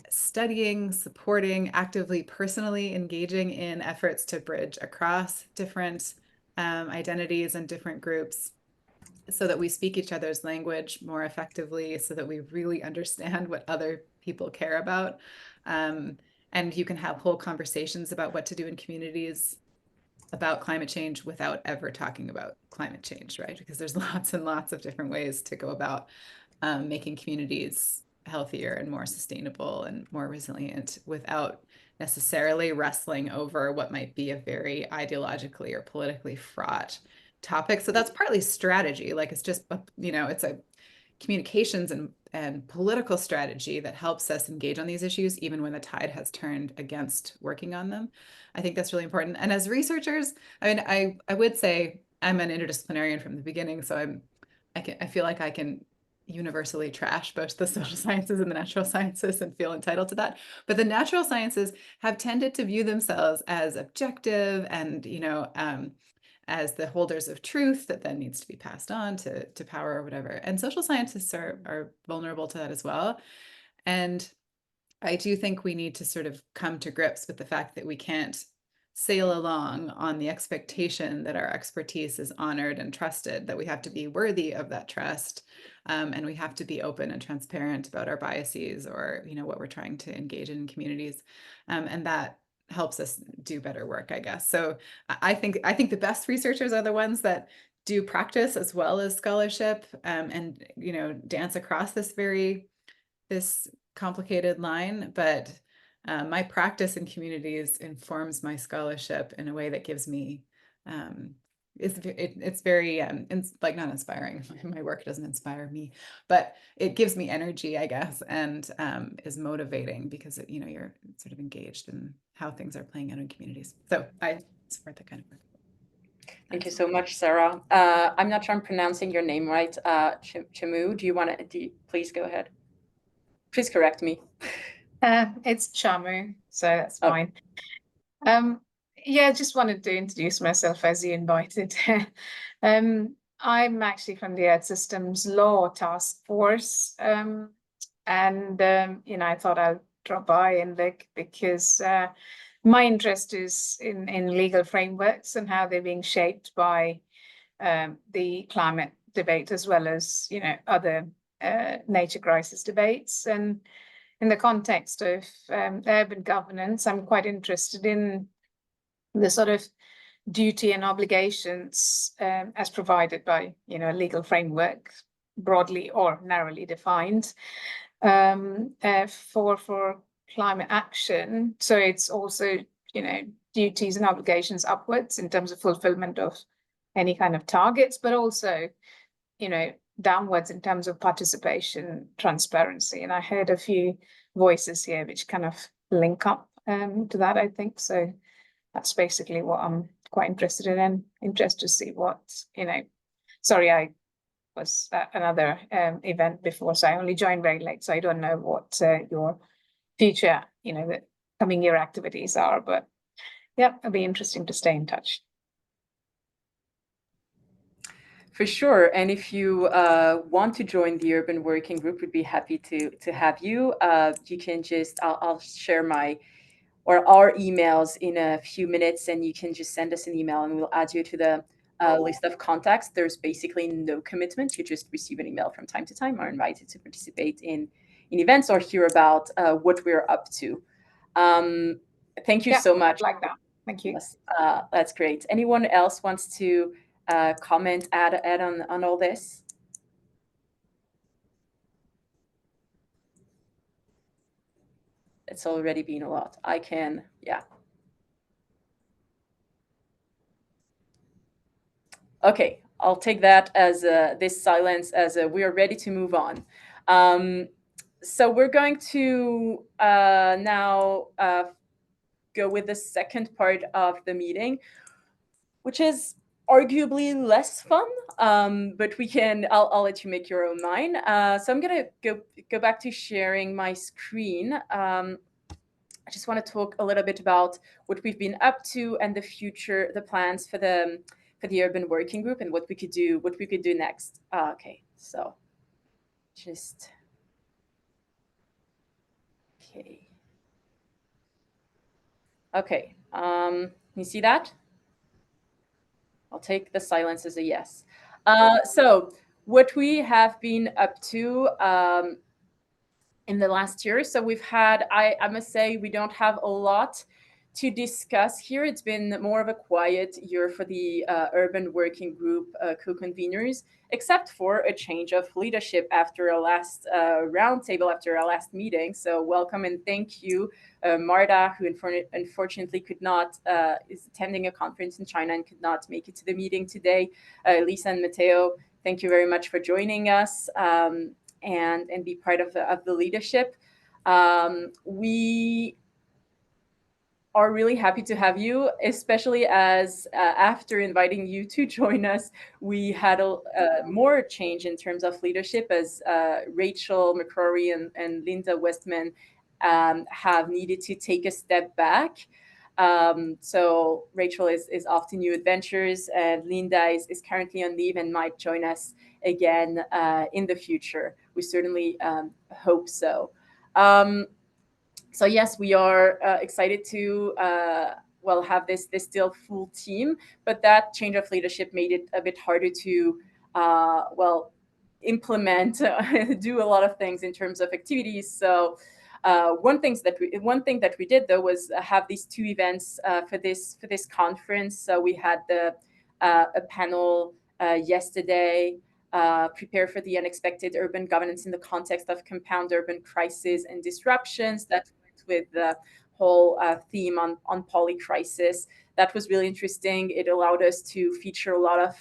studying, supporting, actively, personally engaging in efforts to bridge across different identities and different groups, so that we speak each other's language more effectively, so that we really understand what other people care about. And you can have whole conversations about what to do in communities about climate change without ever talking about climate change, right? Because there's lots and lots of different ways to go about making communities healthier and more sustainable and more resilient without necessarily wrestling over what might be a very ideologically or politically fraught topic. So that's partly strategy. Like it's just, you know, it's a communications and political strategy that helps us engage on these issues, even when the tide has turned against working on them. I think that's really important. And as researchers, I mean, I would say I'm an interdisciplinarian from the beginning, so I feel like I can universally trash both the social sciences and the natural sciences and feel entitled to that. But the natural sciences have tended to view themselves as objective and, you know, as the holders of truth that then needs to be passed on to power or whatever. And social scientists are vulnerable to that as well. And I do think we need to sort of come to grips with the fact that we can't sail along on the expectation that our expertise is honored and trusted, that we have to be worthy of that trust. And we have to be open and transparent about our biases or, you know, what we're trying to engage in communities. And that helps us do better work, I guess. So I think the best researchers are the ones that do practice as well as scholarship, and, you know, dance across this complicated line. But my practice in communities informs my scholarship in a way that gives me it's very like not inspiring. My work doesn't inspire me, but it gives me energy, I guess, and is motivating because you know, you're sort of engaged in how things are playing out in communities. So I support that kind of work. Thank you so much, Sarah. I'm not sure I'm pronouncing your name right. Chamu, do you want to? Please go ahead. Please correct me. It's Chamu, so that's fine. Yeah, just wanted to introduce myself as you invited. I'm actually from the Earth Systems Law Task Force, and you know, I thought I'd drop by and look because my interest is in legal frameworks and how they're being shaped by the climate debate as well as, you know, other nature crisis debates. And in the context of urban governance, I'm quite interested in the sort of duty and obligations as provided by, you know, a legal framework, broadly or narrowly defined, for climate action. So it's also, you know, duties and obligations upwards in terms of fulfillment of any kind of targets, but also, you know, downwards in terms of participation, transparency. And I heard a few voices here which kind of link up to that, I think. So that's basically what I'm quite interested in, and interested to see what, you know, sorry, I was at another event before, so I only joined very late, so I don't know what your future, you know, the coming year activities are, but yeah, it'll be interesting to stay in touch. For sure. And if you want to join the Urban Working Group, we'd be happy to have you. You can just, I'll share our emails in a few minutes, and you can just send us an email and we'll add you to the list of contacts. There's basically no commitment. You just receive an email from time to time, are invited to participate in events or hear about what we're up to. Thank you so much. Like that. Thank you. That's great. Anyone else wants to comment, add on all this? It's already been a lot. I can, yeah. Okay, I'll take that as this silence as we are ready to move on. So we're going to now go with the second part of the meeting, which is arguably less fun, but I'll let you make your own mind. So I'm gonna go back to sharing my screen. I just want to talk a little bit about what we've been up to and the future, the plans for the Urban Working Group and what we could do next. Okay, so just okay. You see that? I'll take the silence as a yes. So what we have been up to in the last year. So we've had, I must say, we don't have a lot to discuss here. It's been more of a quiet year for the Urban Working Group co-conveners, except for a change of leadership after our last roundtable, after our last meeting. So welcome and thank you, Marta, who unfortunately could not, is attending a conference in China and could not make it to the meeting today. Elisa and Matteo, thank you very much for joining us and be part of the leadership. We are really happy to have you, especially as after inviting you to join us, we had a more change in terms of leadership, as Rachel McCrory and Linda Westman have needed to take a step back. So Rachel is off to new adventures, and Linda is currently on leave and might join us again in the future. We certainly hope so. So yes, we are excited to well have this still full team, but that change of leadership made it a bit harder to well implement, do a lot of things in terms of activities. So one thing that we did though was have these two events for this conference. So we had a panel yesterday. Prepare for the unexpected urban governance in the context of compound urban crisis and disruptions. That went with the whole theme on polycrisis. That was really interesting. It allowed us to feature a lot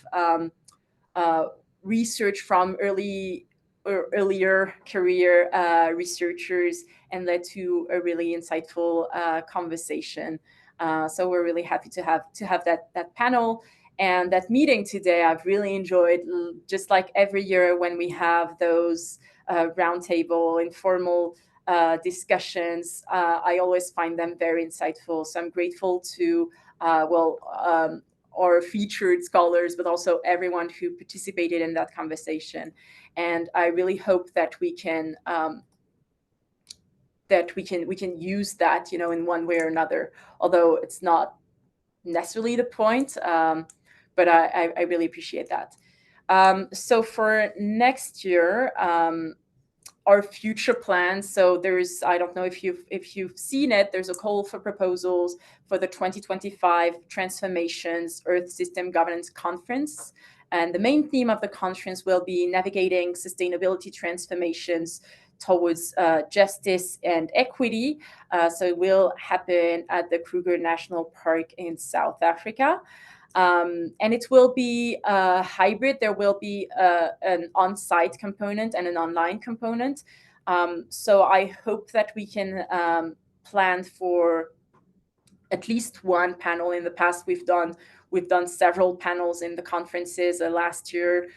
of research from earlier career researchers, and led to a really insightful conversation. So we're really happy to have that panel. And that meeting today, I've really enjoyed, just like every year when we have those roundtable informal discussions. I always find them very insightful. So I'm grateful to, our featured scholars, but also everyone who participated in that conversation. And I really hope that we can use that, in one way or another, although it's not necessarily the point. But I really appreciate that. So for next year, our future plans. So there's, I don't know if you've seen it, there's a call for proposals for the 2025 Transformations Earth System Governance Conference. And the main theme of the conference will be navigating sustainability transformations towards justice and equity. So it will happen at the Kruger National Park in South Africa. And it will be hybrid. There will be an on-site component and an online component. So I hope that we can plan for at least one panel. In the past, we've done several panels in the conferences. Last year,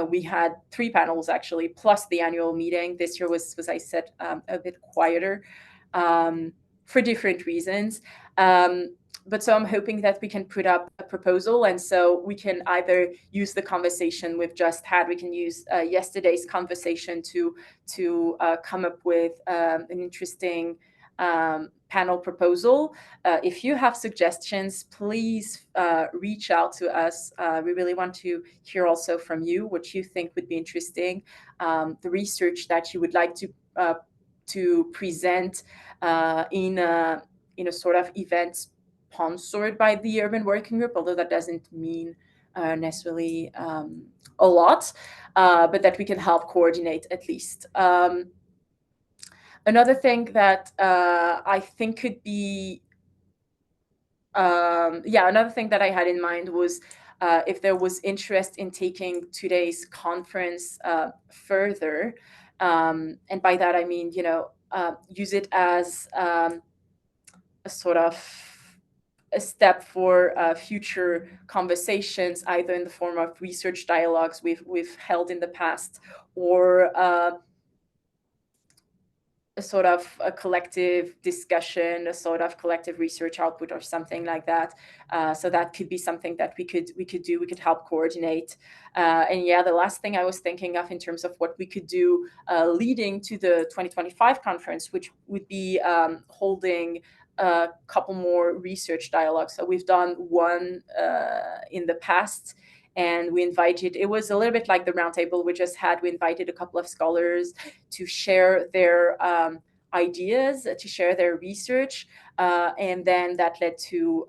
we had 3 panels actually, plus the annual meeting. This year was I said, a bit quieter for different reasons. But so I'm hoping that we can put up a proposal, and so we can either use the conversation we've just had. We can use yesterday's conversation to come up with an interesting panel proposal. If you have suggestions, please reach out to us. We really want to hear also from you what you think would be interesting, the research that you would like to present in a sort of event sponsored by the Urban Working Group, although that doesn't mean necessarily a lot, but that we can help coordinate at least. Another thing that I think could be, another thing that I had in mind was if there was interest in taking today's conference further. And by that, I mean, use it as a sort of a step for future conversations, either in the form of research dialogues we've held in the past, or a sort of a collective discussion, a sort of collective research output, or something like that. So that could be something that we could help coordinate. And yeah, the last thing I was thinking of in terms of what we could do leading to the 2025 conference, which would be holding a couple more research dialogues. So we've done one in the past, and we invited, it was a little bit like the roundtable we just had. We invited a couple of scholars to share their ideas, to share their research, and then that led to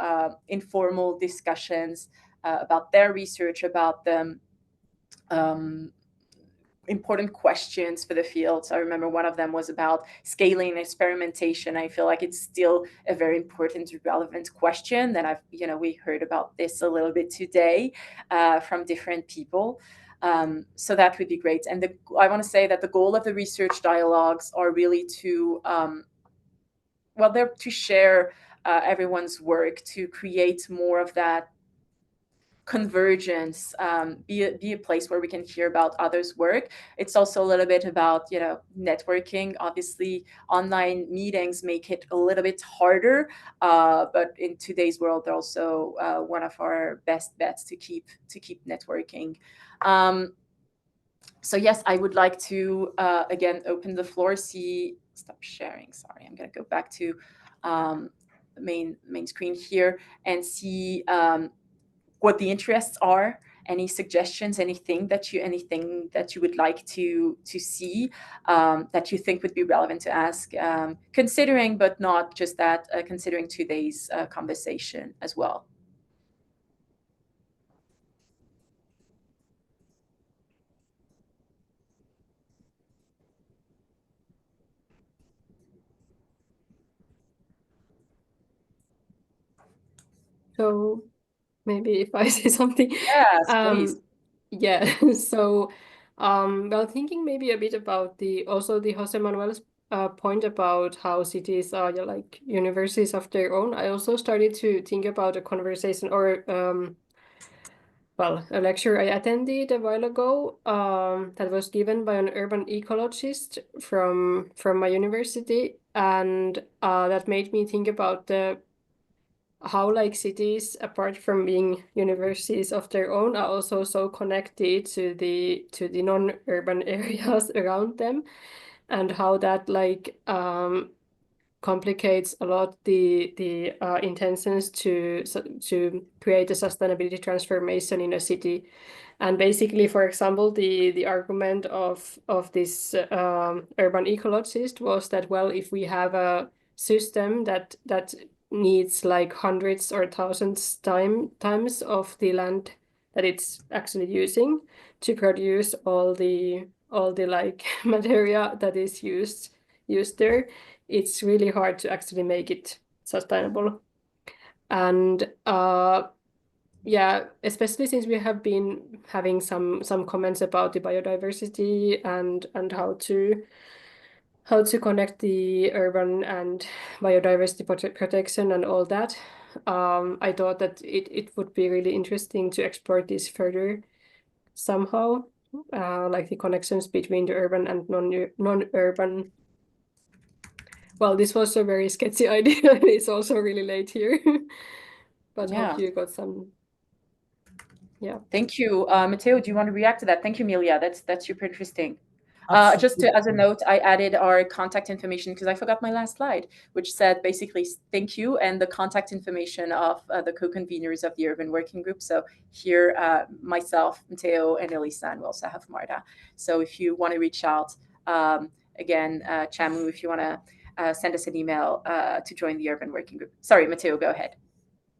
informal discussions about their research, about the important questions for the field. So I remember one of them was about scaling and experimentation. I feel like it's still a very important, relevant question that I've, we heard about this a little bit today from different people. So that would be great. And I want to say that the goal of the research dialogues are really to, well, they're to share everyone's work, to create more of that convergence, be a place where we can hear about others' work. It's also a little bit about, networking. Obviously, online meetings make it a little bit harder, but in today's world, they're also one of our best bets to keep networking. So yes, I would like to again open the floor. Stop sharing. Sorry, I'm going to go back to main screen here and see what the interests are, any suggestions, anything that you would like to see that you think would be relevant to ask, considering, but not just that, considering today's conversation as well. So maybe if I say something. Yes, please. Yeah, so well, thinking maybe a bit about the Jose Manuel's point about how cities are like universities of their own. I also started to think about a conversation or well, a lecture I attended a while ago that was given by an urban ecologist from my university, and that made me think about how like cities, apart from being universities of their own, are also so connected to the non-urban areas around them, and how that like complicates a lot the intentions to create a sustainability transformation in a city. And basically, for example, the argument of this urban ecologist was that, well, if we have a system that needs like hundreds or thousands times of the land that it's actually using to produce all the like materia that is used there, it's really hard to actually make it sustainable. And yeah, especially since we have been having some comments about the biodiversity and how to connect the urban and biodiversity protection and all that. I thought that it would be really interesting to explore this further somehow, like the connections between the urban and non-urban. Well, this was a very sketchy idea. It's also really late here, but Yeah. hope you got some. Yeah. Thank you, Matteo. Do you want to react to that? Thank you, Milia. That's super interesting. Just as a note, I added our contact information because I forgot my last slide, which said basically thank you and the contact information of the co-conveners of the Urban Working Group. So here, myself, Matteo, and Elisa, and we also have Marta. So if you want to reach out, again, Chamu, if you want to send us an email to join the Urban Working Group. Sorry, Matteo, go ahead.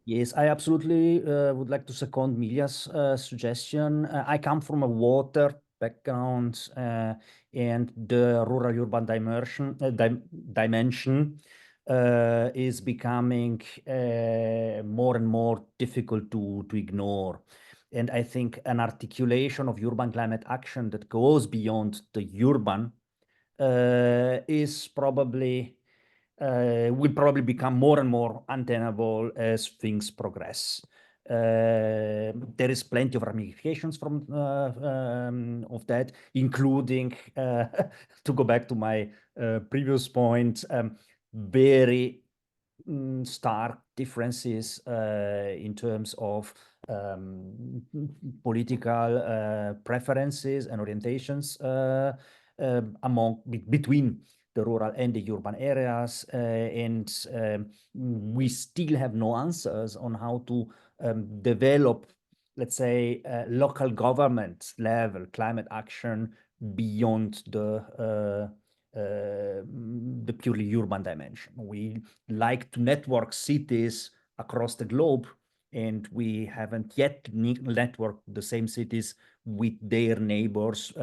Yes, I absolutely would like to second Milia's suggestion. I come from a water background, and the rural-urban dimension is becoming more and more difficult to ignore. And I think an articulation of urban climate action that goes beyond the urban is probably will probably become more and more untenable as things progress. There is plenty of ramifications from of that, including to go back to my previous point, very stark differences in terms of political preferences and orientations between the rural and the urban areas, and we still have no answers on how to develop, let's say, local government level climate action beyond the purely urban dimension. We like to network cities across the globe, and we haven't yet networked the same cities with their neighbors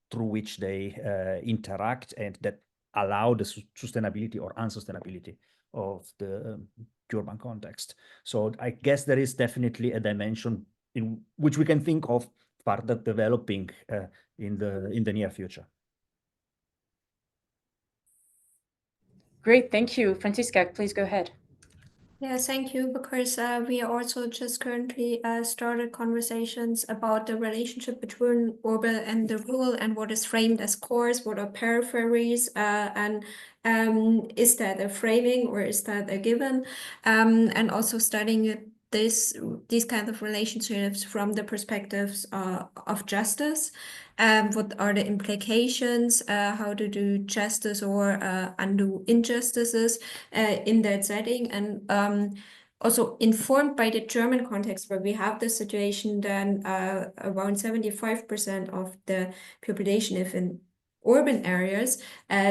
through which they interact, and that allow the sustainability or unsustainability of the urban context. So I guess there is definitely a dimension in which we can think of further developing in the near future. Great, thank you. Franziska, please go ahead. Yeah, thank you, because we also just currently started conversations about the relationship between urban and the rural, and what is framed as cores, what are peripheries, and is that a framing or is that a given? And also studying these kind of relationships from the perspectives of justice. What are the implications? How to do justice or undo injustices in that setting? And also informed by the German context, where we have the situation then around 75% of the population live in urban areas.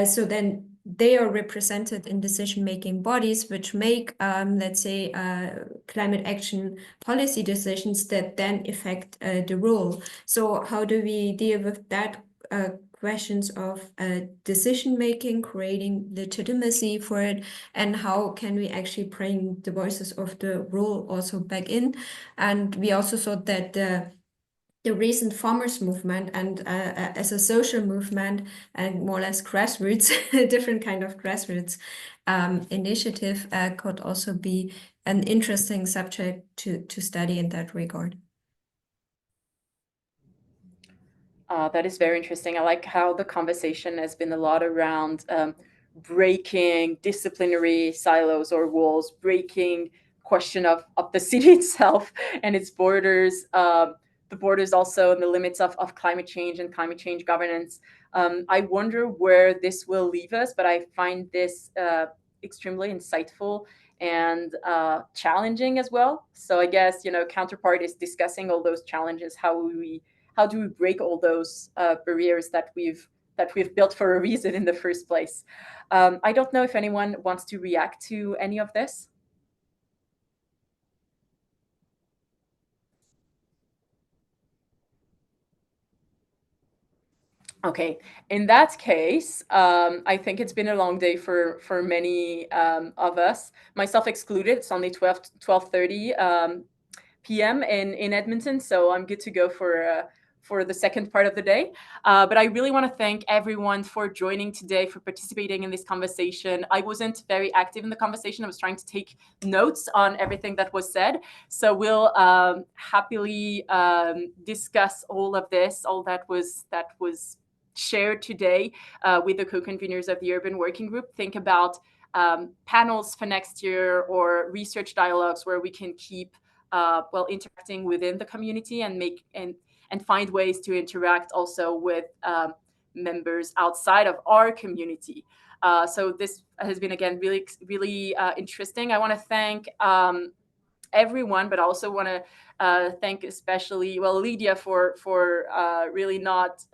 So then they are represented in decision-making bodies, which make, let's say, climate action policy decisions that then affect the rule. So how do we deal with that questions of decision-making, creating legitimacy for it, and how can we actually bring the voices of the rule also back in? And we also saw that the recent farmers movement and as a social movement and more or less grassroots, a different kind of grassroots initiative could also be an interesting subject to study in that regard. That is very interesting. I like how the conversation has been a lot around breaking disciplinary silos or walls, breaking question of the city itself and its borders, the borders also and the limits of climate change and climate change governance. I wonder where this will leave us, but I find this extremely insightful and challenging as well. So I guess, Counterpart is discussing all those challenges. How do we break all those barriers that we've built for a reason in the first place? I don't know if anyone wants to react to any of this. Okay, in that case, I think it's been a long day for many of us, myself excluded. It's only 12:30 p.m. in Edmonton, so I'm good to go for the second part of the day. But I really want to thank everyone for joining today, for participating in this conversation. I wasn't very active in the conversation. I was trying to take notes on everything that was said. So we'll happily discuss all of this, all that was shared today with the co-conveners of the Urban Working Group. Think about panels for next year or research dialogues where we can keep interacting within the community and find ways to interact also with members outside of our community. So this has been, again, really, really interesting. I want to thank everyone, but I also want to thank especially, Lydia for really not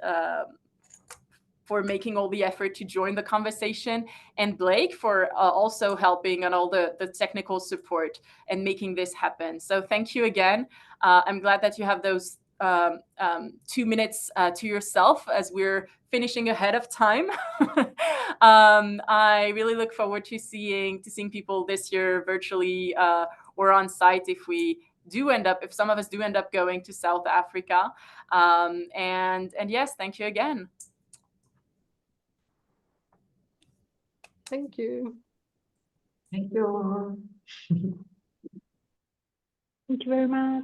for making all the effort to join the conversation, and Blake for also helping on all the technical support and making this happen. So thank you again. I'm glad that you have those 2 minutes to yourself as we're finishing ahead of time. I really look forward to seeing people this year virtually or on site if some of us do end up going to South Africa. And yes, thank you again. Thank you. Thank you. Thank you very much.